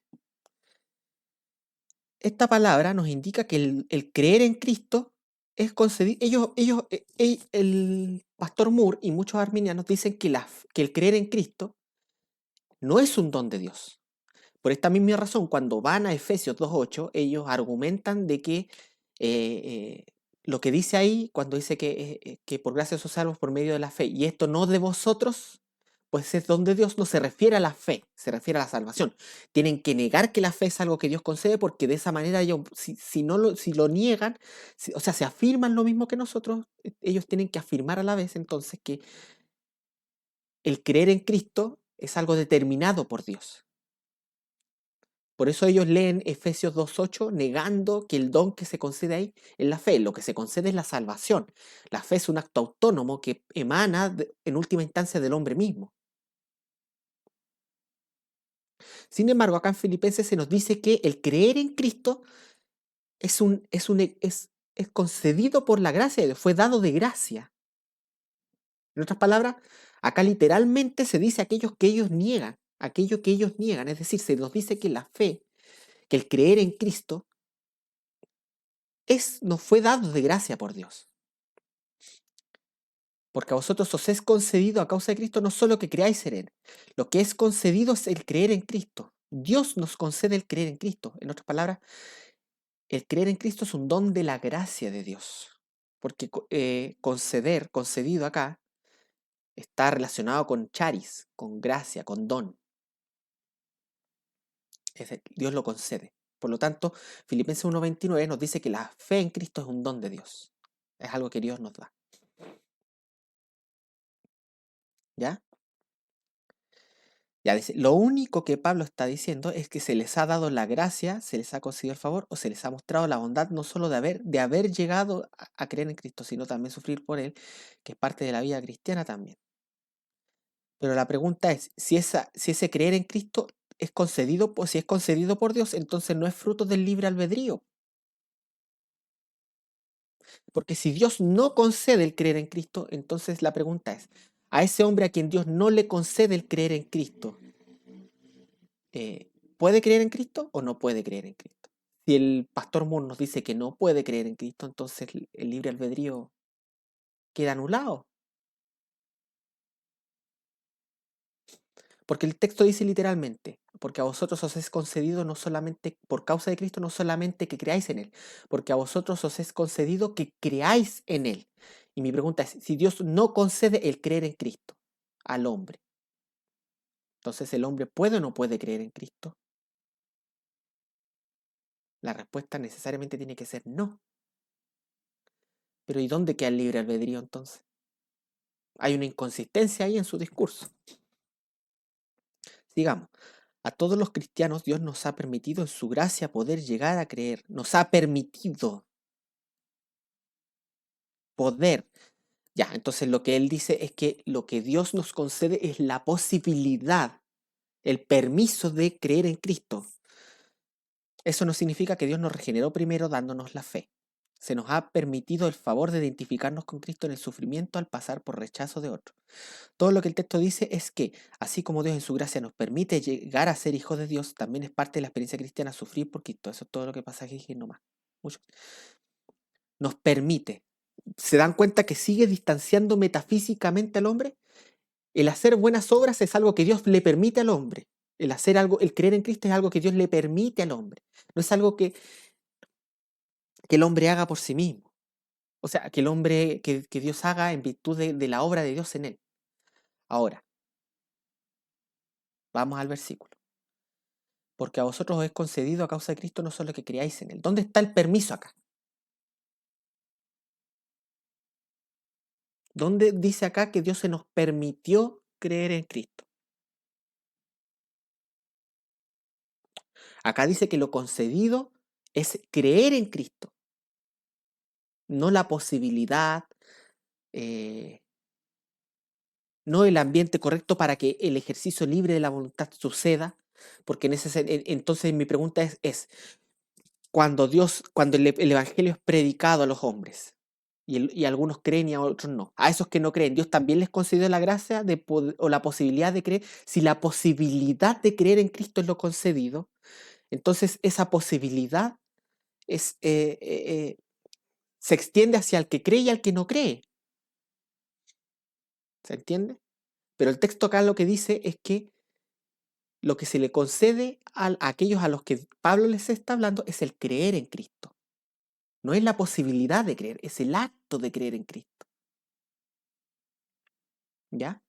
Esta palabra nos indica que el creer en Cristo es concedido. El pastor Moore y muchos arminianos dicen que el creer en Cristo no es un don de Dios. Por esta misma razón, cuando van a Efesios 2.8, ellos argumentan de que lo que dice ahí, cuando dice que por gracia sos salvos por medio de la fe, y esto no de vosotros, pues es don de Dios, no se refiere a la fe, se refiere a la salvación. Tienen que negar que la fe es algo que Dios concede, porque de esa manera ellos, si lo niegan, o sea, se afirman lo mismo que nosotros, ellos tienen que afirmar a la vez entonces que el creer en Cristo es algo determinado por Dios. Por eso ellos leen Efesios 2.8 negando que el don que se concede ahí es la fe. Lo que se concede es la salvación. La fe es un acto autónomo que emana en última instancia del hombre mismo. Sin embargo, acá en Filipenses se nos dice que el creer en Cristo es concedido por la gracia de Dios, fue dado de gracia. En otras palabras, acá literalmente se dice aquello que ellos niegan. Es decir, se nos dice que la fe, que el creer en Cristo nos fue dado de gracia por Dios. Porque a vosotros os es concedido a causa de Cristo no solo que creáis en Él, lo que es concedido es el creer en Cristo. Dios nos concede el creer en Cristo. En otras palabras, el creer en Cristo es un don de la gracia de Dios. Porque concedido acá, está relacionado con charis, con gracia, con don. Dios lo concede. Por lo tanto, Filipenses 1.29 nos dice que la fe en Cristo es un don de Dios. Es algo que Dios nos da. ¿Ya? Ya dice, lo único que Pablo está diciendo es que se les ha dado la gracia, se les ha concedido el favor o se les ha mostrado la bondad no solo de haber llegado a creer en Cristo, sino también sufrir por Él, que es parte de la vida cristiana también. Pero la pregunta es, si ese creer en Cristo es concedido, si es concedido por Dios, entonces no es fruto del libre albedrío. Porque si Dios no concede el creer en Cristo, entonces la pregunta es, a ese hombre a quien Dios no le concede el creer en Cristo, ¿puede creer en Cristo o no puede creer en Cristo? Si el pastor Moore nos dice que no puede creer en Cristo, entonces el libre albedrío queda anulado. Porque el texto dice literalmente, porque a vosotros os es concedido no solamente, por causa de Cristo, no solamente que creáis en Él, porque a vosotros os es concedido que creáis en Él. Y mi pregunta es, si Dios no concede el creer en Cristo al hombre, entonces el hombre puede o no puede creer en Cristo. La respuesta necesariamente tiene que ser no. Pero ¿y dónde queda el libre albedrío entonces? Hay una inconsistencia ahí en su discurso. Sigamos. A todos los cristianos Dios nos ha permitido en su gracia poder llegar a creer. Nos ha permitido poder. Ya, entonces lo que él dice es que lo que Dios nos concede es la posibilidad, el permiso de creer en Cristo. Eso no significa que Dios nos regeneró primero dándonos la fe. Se nos ha permitido el favor de identificarnos con Cristo en el sufrimiento al pasar por rechazo de otro. Todo lo que el texto dice es que, así como Dios en su gracia nos permite llegar a ser hijos de Dios, también es parte de la experiencia cristiana sufrir por Cristo. Eso es todo lo que pasa aquí, no más. Mucho. Nos permite. ¿Se dan cuenta que sigue distanciando metafísicamente al hombre? El hacer buenas obras es algo que Dios le permite al hombre. El hacer algo, el creer en Cristo es algo que Dios le permite al hombre. No es algo que el hombre haga por sí mismo. O sea, que el hombre, que Dios haga en virtud de la obra de Dios en él. Ahora, vamos al versículo. Porque a vosotros os es concedido a causa de Cristo no solo que creáis en él. ¿Dónde está el permiso acá? ¿Dónde dice acá que Dios se nos permitió creer en Cristo? Acá dice que lo concedido es creer en Cristo, no la posibilidad, eh, no el ambiente correcto para que el ejercicio libre de la voluntad suceda, porque entonces mi pregunta es cuando el Evangelio es predicado a los hombres, y algunos creen y a otros no, a esos que no creen, Dios también les concedió la gracia o la posibilidad de creer. Si la posibilidad de creer en Cristo es lo concedido, entonces esa posibilidad es, se extiende hacia el que cree y al que no cree. ¿Se entiende? Pero el texto acá lo que dice es que lo que se le concede a aquellos a los que Pablo les está hablando es el creer en Cristo. No es la posibilidad de creer, es el acto de creer en Cristo. ¿Ya?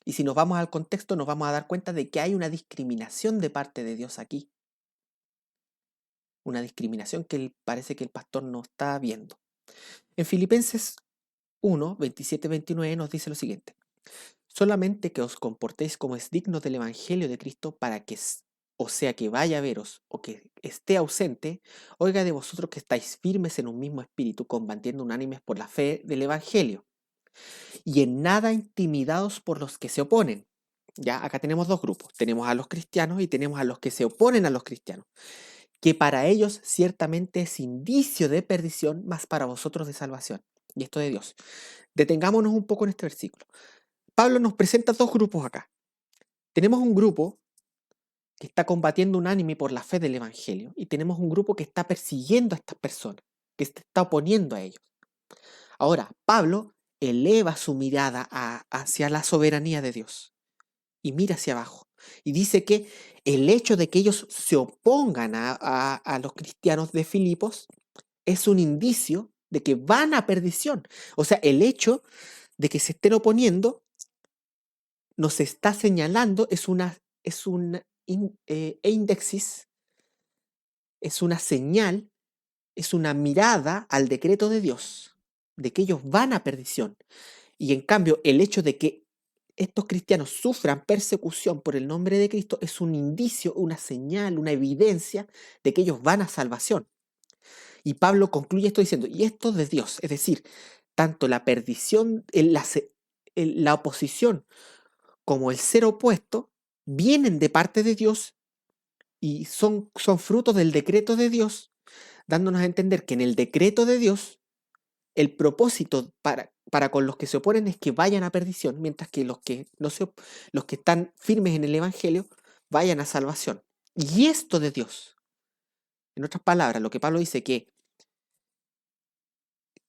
Y si nos vamos al contexto, nos vamos a dar cuenta de que hay una discriminación de parte de Dios aquí. Una discriminación que parece que el pastor no está viendo. En Filipenses 1, 27-29 nos dice lo siguiente. Solamente que os comportéis como es digno del Evangelio de Cristo para que, o sea que vaya a veros o que esté ausente, oiga de vosotros que estáis firmes en un mismo espíritu, combatiendo unánimes por la fe del Evangelio, y en nada intimidados por los que se oponen. Ya, acá tenemos dos grupos. Tenemos a los cristianos y tenemos a los que se oponen a los cristianos, que para ellos ciertamente es indicio de perdición, mas para vosotros de salvación. Y esto de Dios. Detengámonos un poco en este versículo. Pablo nos presenta dos grupos acá. Tenemos un grupo que está combatiendo unánime por la fe del Evangelio y tenemos un grupo que está persiguiendo a estas personas, que se está oponiendo a ellos. Ahora, Pablo eleva su mirada hacia la soberanía de Dios y mira hacia abajo y dice que el hecho de que ellos se opongan a los cristianos de Filipos es un indicio de que van a perdición. O sea, el hecho de que se estén oponiendo nos está señalando, es un indexis, es una señal, es una mirada al decreto de Dios, de que ellos van a perdición. Y en cambio, el hecho de que estos cristianos sufran persecución por el nombre de Cristo es un indicio, una señal, una evidencia de que ellos van a salvación. Y Pablo concluye esto diciendo, y esto de Dios, es decir, tanto la perdición, la oposición como el ser opuesto, vienen de parte de Dios y son frutos del decreto de Dios, dándonos a entender que en el decreto de Dios, el propósito para con los que se oponen es que vayan a perdición, mientras que los que están firmes en el Evangelio vayan a salvación. Y esto de Dios, en otras palabras, lo que Pablo dice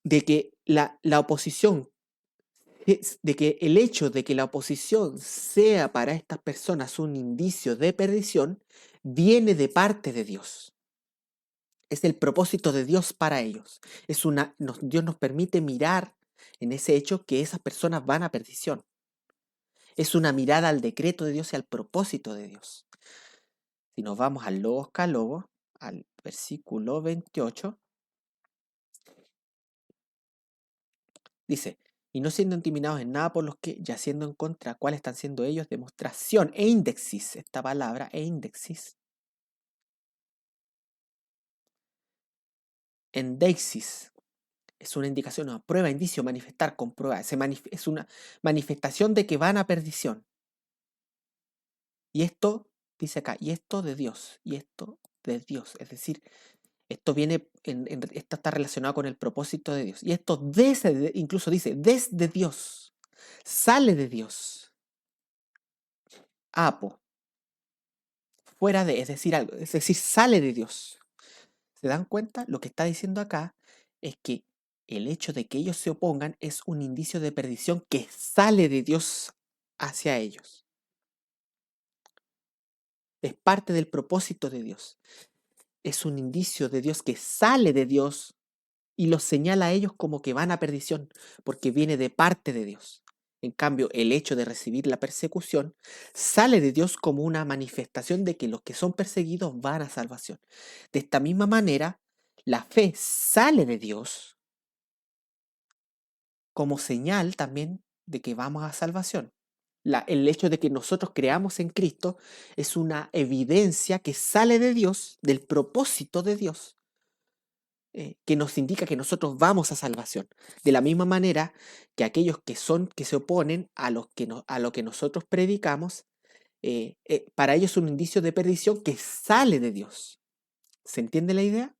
de que la oposición, de que el hecho de que la oposición sea para estas personas un indicio de perdición, viene de parte de Dios. Es el propósito de Dios para ellos. Dios nos permite mirar en ese hecho que esas personas van a perdición. Es una mirada al decreto de Dios y al propósito de Dios. Si nos vamos al Logos Calogos, al versículo 28, dice, y no siendo intimidados en nada por los que, ya siendo en contra, ¿cuáles están siendo ellos? Demostración e indexis, esta palabra, e indexis, endexis, es una indicación, una prueba, indicio, manifestar, comprobar, es una manifestación de que van a perdición. Y esto, dice acá, y esto de Dios, y esto de Dios. Es decir, esto esto está relacionado con el propósito de Dios. Y esto incluso dice, desde Dios, sale de Dios, apo, fuera de, es decir, sale de Dios. ¿Se dan cuenta? Lo que está diciendo acá es que el hecho de que ellos se opongan es un indicio de perdición que sale de Dios hacia ellos. Es parte del propósito de Dios. Es un indicio de Dios que sale de Dios y los señala a ellos como que van a perdición, porque viene de parte de Dios. En cambio, el hecho de recibir la persecución sale de Dios como una manifestación de que los que son perseguidos van a salvación. De esta misma manera, la fe sale de Dios como señal también de que vamos a salvación. El hecho de que nosotros creamos en Cristo es una evidencia que sale de Dios, del propósito de Dios, que nos indica que nosotros vamos a salvación. De la misma manera que aquellos que se oponen a lo que nosotros predicamos, para ellos es un indicio de perdición que sale de Dios. ¿Se entiende la idea?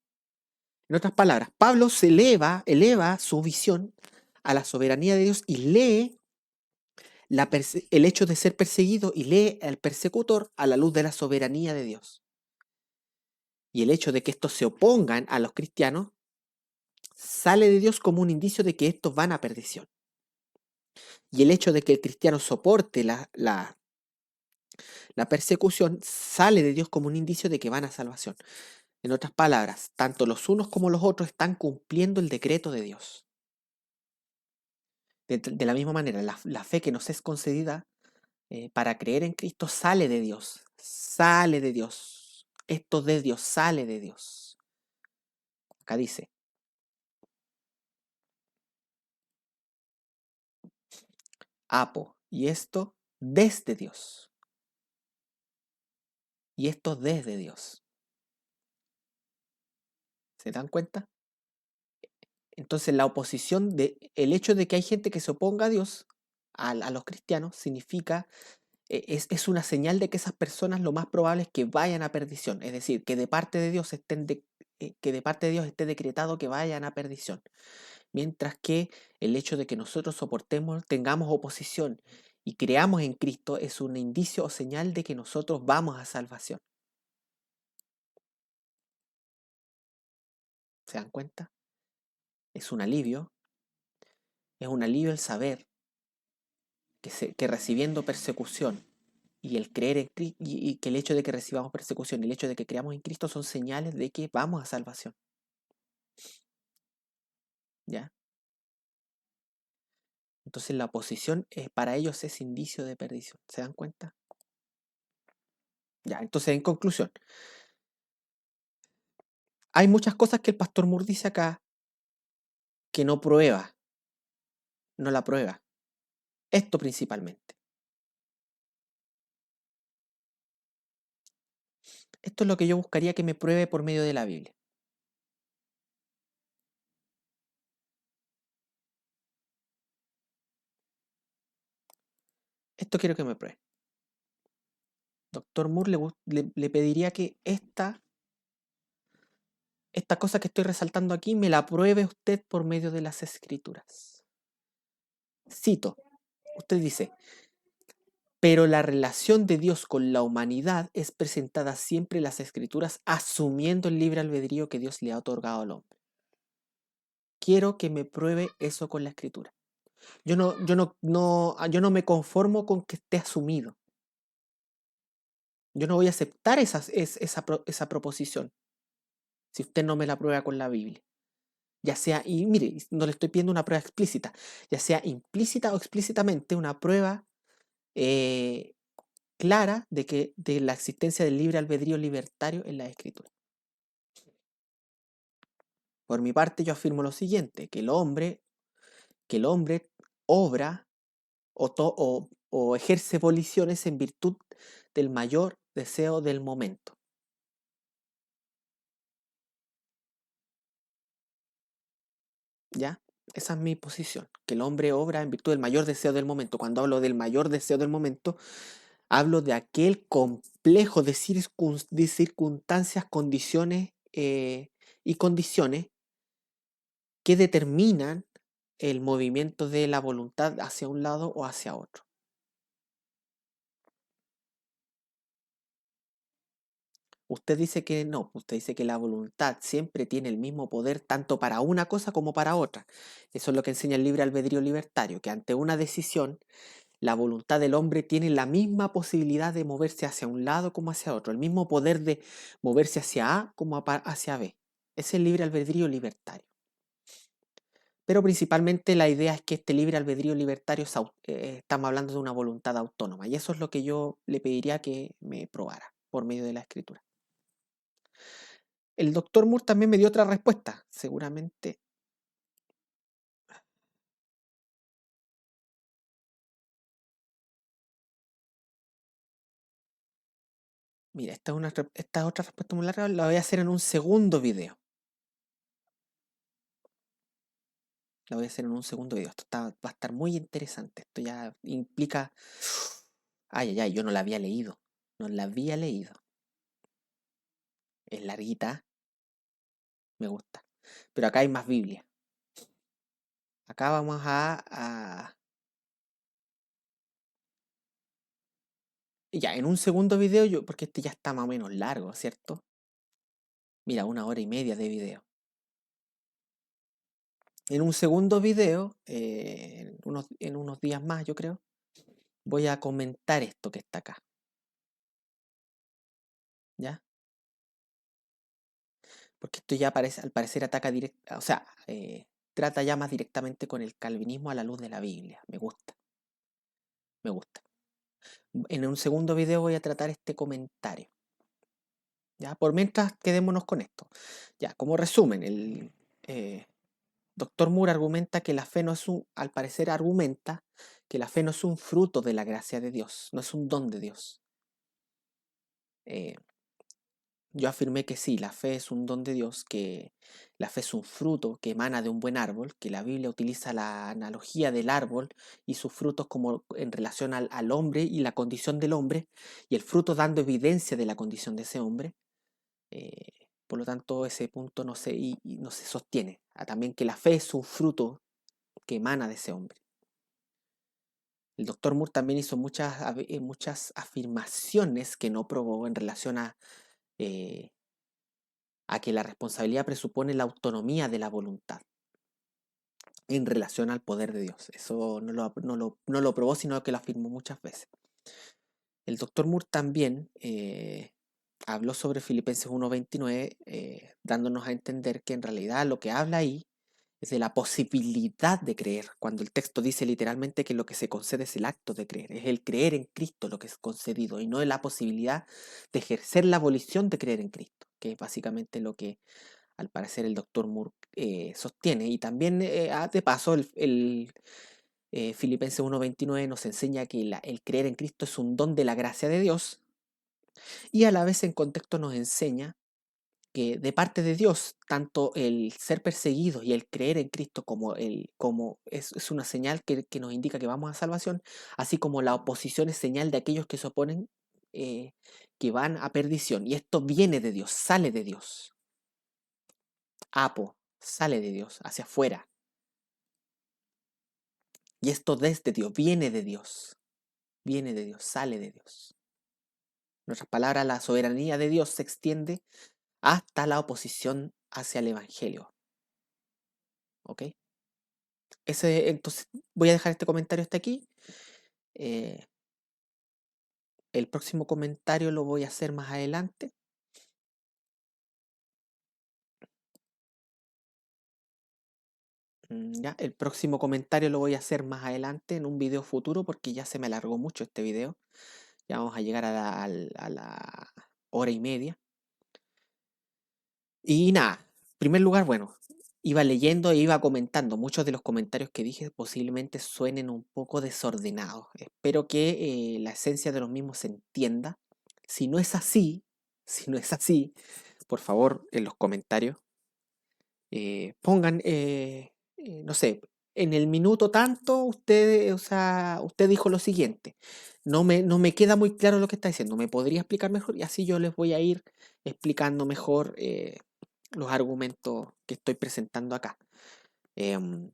En otras palabras, Pablo eleva su visión a la soberanía de Dios y lee el hecho de ser perseguido y lee al persecutor a la luz de la soberanía de Dios. Y el hecho de que estos se opongan a los cristianos sale de Dios como un indicio de que estos van a perdición. Y el hecho de que el cristiano soporte la persecución sale de Dios como un indicio de que van a salvación. En otras palabras, tanto los unos como los otros están cumpliendo el decreto de Dios. De la misma manera, la fe que nos es concedida para creer en Cristo sale de Dios. Sale de Dios. Esto de Dios sale de Dios. Acá dice, apo, y esto desde Dios. Y esto desde Dios. ¿Se dan cuenta? Entonces la oposición, el hecho de que hay gente que se oponga a Dios, a los cristianos, significa, es una señal de que esas personas lo más probable es que vayan a perdición. Es decir, que de parte de Dios que de parte de Dios esté decretado que vayan a perdición. Mientras que el hecho de que nosotros soportemos, tengamos oposición y creamos en Cristo es un indicio o señal de que nosotros vamos a salvación. ¿Se dan cuenta? Es un alivio el saber que recibiendo persecución y el creer en Cristo, y que el hecho de que recibamos persecución y el hecho de que creamos en Cristo son señales de que vamos a salvación. ¿Ya? Entonces la oposición para ellos es indicio de perdición. ¿Se dan cuenta? Ya, entonces en conclusión, hay muchas cosas que el pastor Moore dice acá que no la prueba. Esto principalmente. Esto es lo que yo buscaría que me pruebe por medio de la Biblia. Esto quiero que me pruebe. Doctor Moore le pediría que esta cosa que estoy resaltando aquí me la pruebe usted por medio de las escrituras. Cito, usted dice, pero la relación de Dios con la humanidad es presentada siempre en las escrituras asumiendo el libre albedrío que Dios le ha otorgado al hombre. Quiero que me pruebe eso con la escritura. Yo no me conformo con que esté asumido. Yo no voy a aceptar esa proposición si usted no me la prueba con la Biblia. Ya sea, y mire, no le estoy pidiendo una prueba explícita, ya sea implícita o explícitamente una prueba eh, clara de la existencia del libre albedrío libertario en la Escritura. Por mi parte, yo afirmo lo siguiente, que el hombre obra o ejerce voliciones en virtud del mayor deseo del momento. ¿Ya? Esa es mi posición, que el hombre obra en virtud del mayor deseo del momento. Cuando hablo del mayor deseo del momento, Hablo de aquel complejo de circunstancias, condiciones y condiciones que determinan el movimiento de la voluntad hacia un lado o hacia otro. Usted dice que no, usted dice que la voluntad siempre tiene el mismo poder tanto para una cosa como para otra. Eso es lo que enseña el libre albedrío libertario, que ante una decisión la voluntad del hombre tiene la misma posibilidad de moverse hacia un lado como hacia otro, el mismo poder de moverse hacia A como hacia B. Es el libre albedrío libertario. Pero principalmente la idea es que este libre albedrío libertario estamos hablando de una voluntad autónoma y eso es lo que yo le pediría que me probara por medio de la escritura. El doctor Moore también me dio otra respuesta, seguramente. Mira, esta otra respuesta muy larga, la voy a hacer en un segundo video. La voy a hacer en un segundo video. Va a estar muy interesante. Esto ya implica... Ay, ay, ay, yo no la había leído. No la había leído. Es larguita, me gusta. Pero acá hay más Biblia. Acá vamos Ya, en un segundo video, porque este ya está más o menos largo, ¿cierto? Mira, 1 hora y media de video. En un segundo video, en unos días más, yo creo, voy a comentar esto que está acá. ¿Ya? Porque esto ya al parecer ataca directa, o sea, trata ya más directamente con el calvinismo a la luz de la Biblia. Me gusta, me gusta. En un segundo video voy a tratar este comentario. ¿Ya? Por mientras, quedémonos con esto. Ya, como resumen, el doctor Moore argumenta que la fe no es al parecer argumenta que la fe no es un fruto de la gracia de Dios, no es un don de Dios. Eh, Yo afirmé que sí, la fe es un don de Dios, que la fe es un fruto que emana de un buen árbol, que la Biblia utiliza la analogía del árbol y sus frutos como en relación al hombre y la condición del hombre, y el fruto dando evidencia de la condición de ese hombre. Por lo tanto, ese punto y no se sostiene. También que la fe es un fruto que emana de ese hombre. El doctor Moore también hizo muchas afirmaciones que no probó en relación eh, a que la responsabilidad presupone la autonomía de la voluntad en relación al poder de Dios. Eso no lo probó, sino que lo afirmó muchas veces. El doctor Moore también habló sobre Filipenses 1:29, dándonos a entender que en realidad lo que habla ahí es de la posibilidad de creer, cuando el texto dice literalmente que lo que se concede es el acto de creer, es el creer en Cristo lo que es concedido y no la posibilidad de ejercer la volición de creer en Cristo, que es básicamente lo que al parecer el doctor Moore sostiene. Y también, de paso, el Filipenses 1:29 nos enseña que el creer en Cristo es un don de la gracia de Dios y a la vez en contexto nos enseña que de parte de Dios, tanto el ser perseguido y el creer en Cristo como es una señal que nos indica que vamos a salvación, así como la oposición es señal de aquellos que se oponen, que van a perdición. Y esto viene de Dios, sale de Dios. Apo, sale de Dios, hacia afuera. Y esto desde Dios, viene de Dios, sale de Dios. En otras palabras, la soberanía de Dios se extiende hasta la oposición hacia el Evangelio. ¿Ok? Entonces, voy a dejar este comentario hasta aquí. Eh, el próximo comentario lo voy a hacer más adelante. Ya, el próximo comentario lo voy a hacer más adelante en un video futuro porque ya se me alargó mucho este video. Ya vamos a llegar a la 1 hora y media. Y nada, en primer lugar, bueno, iba leyendo e iba comentando. Muchos de los comentarios que dije posiblemente suenen un poco desordenados. Espero que la esencia de los mismos se entienda. Si no es así, si no es así, por favor, en los comentarios pongan, no sé, en el minuto tanto usted, o sea, usted dijo lo siguiente. No me queda muy claro lo que está diciendo. ¿Me podría explicar mejor? Y así yo les voy a ir explicando mejor los argumentos que estoy presentando acá. Em,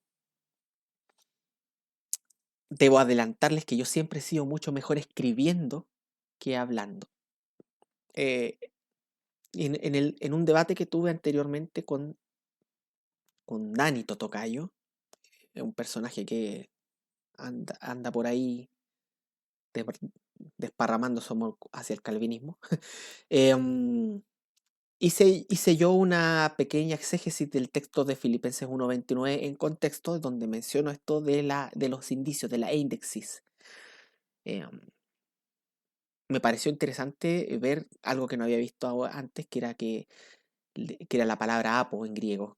Debo adelantarles que yo siempre he sido mucho mejor escribiendo que hablando. Eh, en un debate que tuve anteriormente con Dani Totocayo, un personaje que anda por ahí de- desparramando su amor hacia el calvinismo, em, hice yo una pequeña exégesis del texto de Filipenses 1:29 en contexto donde menciono esto de los indicios, de la éindexis. Em, Me pareció interesante ver algo que no había visto antes, que era la palabra apo en griego,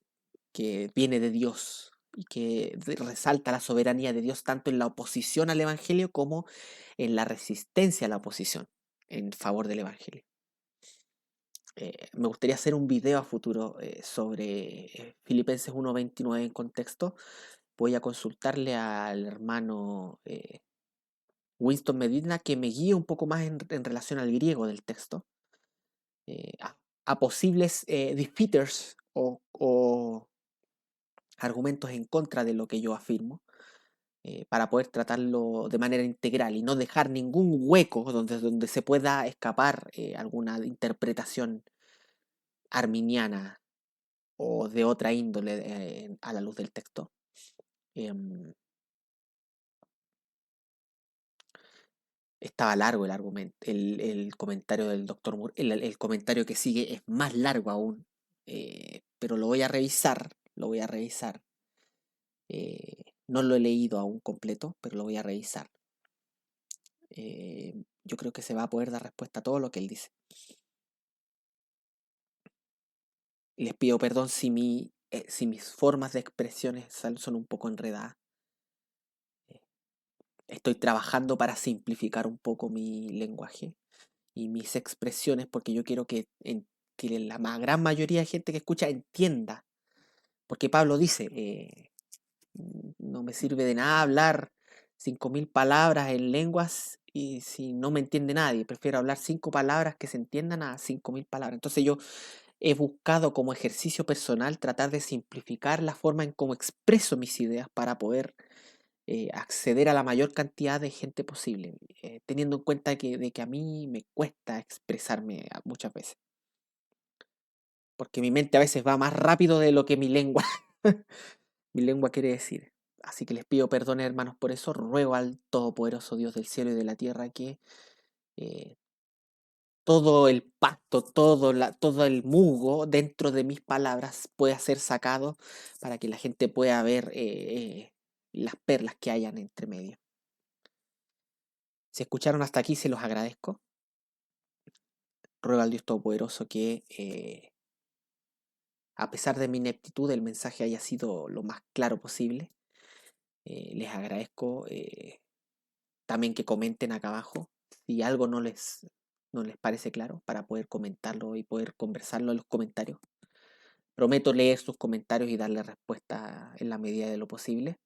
que viene de Dios y que resalta la soberanía de Dios tanto en la oposición al Evangelio como en la resistencia a la oposición en favor del Evangelio. Me gustaría hacer un video a futuro sobre Filipenses 1:29 en contexto. Voy a consultarle al hermano Winston Medina que me guíe un poco más en relación al griego del texto, eh, a, a posibles defeaters o argumentos en contra de lo que yo afirmo, para poder tratarlo de manera integral y no dejar ningún hueco donde se pueda escapar alguna interpretación arminiana o de otra índole a la luz del texto. Em, Estaba largo el argumento, el comentario del doctor Moore. El comentario que sigue es más largo aún, pero lo voy a revisar, lo voy a revisar. No lo he leído aún completo, pero lo voy a revisar. Yo creo que se va a poder dar respuesta a todo lo que él dice. Les pido perdón si mis formas de expresiones son un poco enredadas. Estoy trabajando para simplificar un poco mi lenguaje y mis expresiones porque yo quiero que la gran mayoría de gente que escucha entienda. Porque Pablo dice, no me sirve de nada hablar 5.000 palabras en lenguas y si no me entiende nadie, prefiero hablar 5 palabras que se entiendan a 5.000 palabras. Entonces yo he buscado como ejercicio personal tratar de simplificar la forma en cómo expreso mis ideas para poder acceder a la mayor cantidad de gente posible, teniendo en cuenta de que a mí me cuesta expresarme muchas veces, porque mi mente a veces va más rápido de lo que mi lengua, mi lengua quiere decir. Así que les pido perdón, hermanos, por eso. Ruego al Todopoderoso Dios del cielo y de la tierra que eh, todo el pacto, todo el mugo dentro de mis palabras pueda ser sacado para que la gente pueda ver las perlas que hayan entre medio. Si escucharon hasta aquí, se los agradezco. Ruego al Dios Todopoderoso que, a pesar de mi ineptitud, el mensaje haya sido lo más claro posible. Les agradezco también que comenten acá abajo si algo no les parece claro para poder comentarlo y poder conversarlo en los comentarios. Prometo leer sus comentarios y darle respuesta en la medida de lo posible.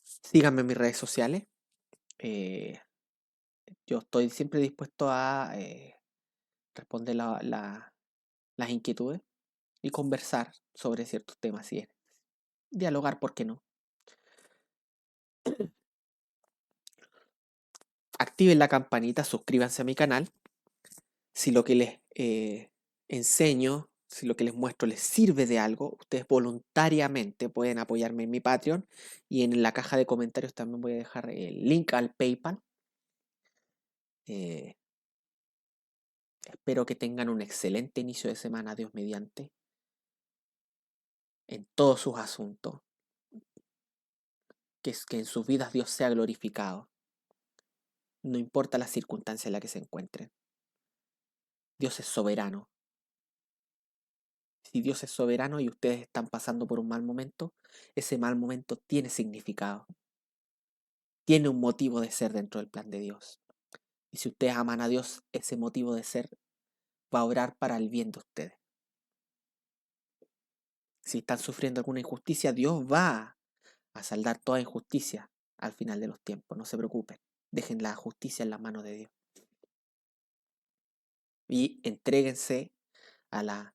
Síganme en mis redes sociales. eh, yo estoy siempre dispuesto a responder las inquietudes y conversar sobre ciertos temas y dialogar, ¿por qué no? Activen la campanita, suscríbanse a mi canal. Si lo que les enseño, si lo que les muestro les sirve de algo, ustedes voluntariamente pueden apoyarme en mi Patreon y en la caja de comentarios también voy a dejar el link al PayPal. Eh, Espero que tengan un excelente inicio de semana, Dios mediante, en todos sus asuntos. Que en sus vidas Dios sea glorificado. No importa la circunstancia en la que se encuentren. Dios es soberano. Si Dios es soberano y ustedes están pasando por un mal momento, ese mal momento tiene significado, tiene un motivo de ser dentro del plan de Dios. Y si ustedes aman a Dios, ese motivo de ser va a obrar para el bien de ustedes. Si están sufriendo alguna injusticia, Dios va a saldar toda injusticia al final de los tiempos. No se preocupen. Dejen la justicia en las manos de Dios. Y entréguense a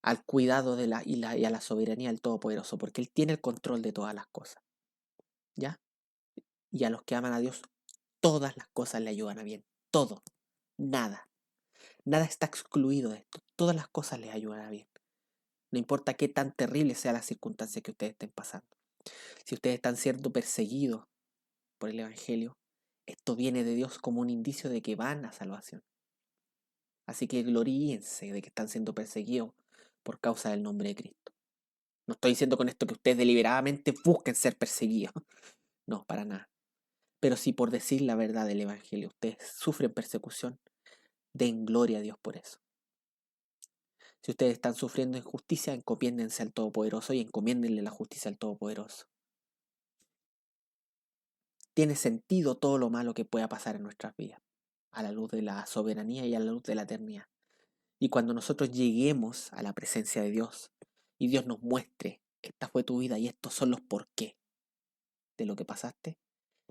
al cuidado y a la soberanía del Todopoderoso, porque Él tiene el control de todas las cosas. ¿Ya? Y a los que aman a Dios, todas las cosas le ayudan a bien. Todo. Nada. Nada está excluido de esto. Todas las cosas les ayudan a bien. No importa qué tan terrible sea la circunstancia que ustedes estén pasando. Si ustedes están siendo perseguidos por el Evangelio, esto viene de Dios como un indicio de que van a salvación. Así que gloríense de que están siendo perseguidos por causa del nombre de Cristo. No estoy diciendo con esto que ustedes deliberadamente busquen ser perseguidos. No, para nada. Pero si por decir la verdad del Evangelio ustedes sufren persecución, den gloria a Dios por eso. Si ustedes están sufriendo injusticia, encomiéndense al Todopoderoso y encomiéndenle la justicia al Todopoderoso. Tiene sentido todo lo malo que pueda pasar en nuestras vidas, a la luz de la soberanía y a la luz de la eternidad. Y cuando nosotros lleguemos a la presencia de Dios y Dios nos muestre, esta fue tu vida y estos son los por qué de lo que pasaste,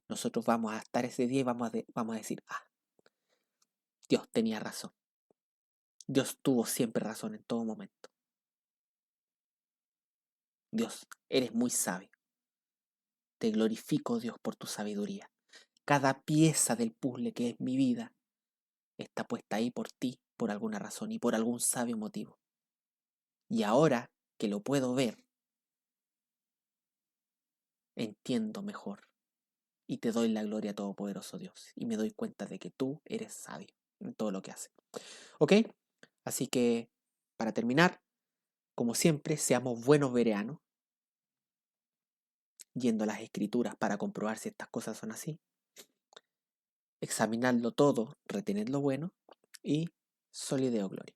nosotros vamos a estar ese día y vamos a decir, Dios tenía razón. Dios tuvo siempre razón en todo momento. Dios, eres muy sabio. Te glorifico, Dios, por tu sabiduría. Cada pieza del puzzle que es mi vida está puesta ahí por ti, por alguna razón y por algún sabio motivo. Y ahora que lo puedo ver, entiendo mejor y te doy la gloria a Todopoderoso Dios. Y me doy cuenta de que tú eres sabio en todo lo que haces. ¿Ok? Así que, para terminar, como siempre, seamos buenos bereanos, yendo a las escrituras para comprobar si estas cosas son así. Examinadlo todo, retened lo bueno y solideo gloria.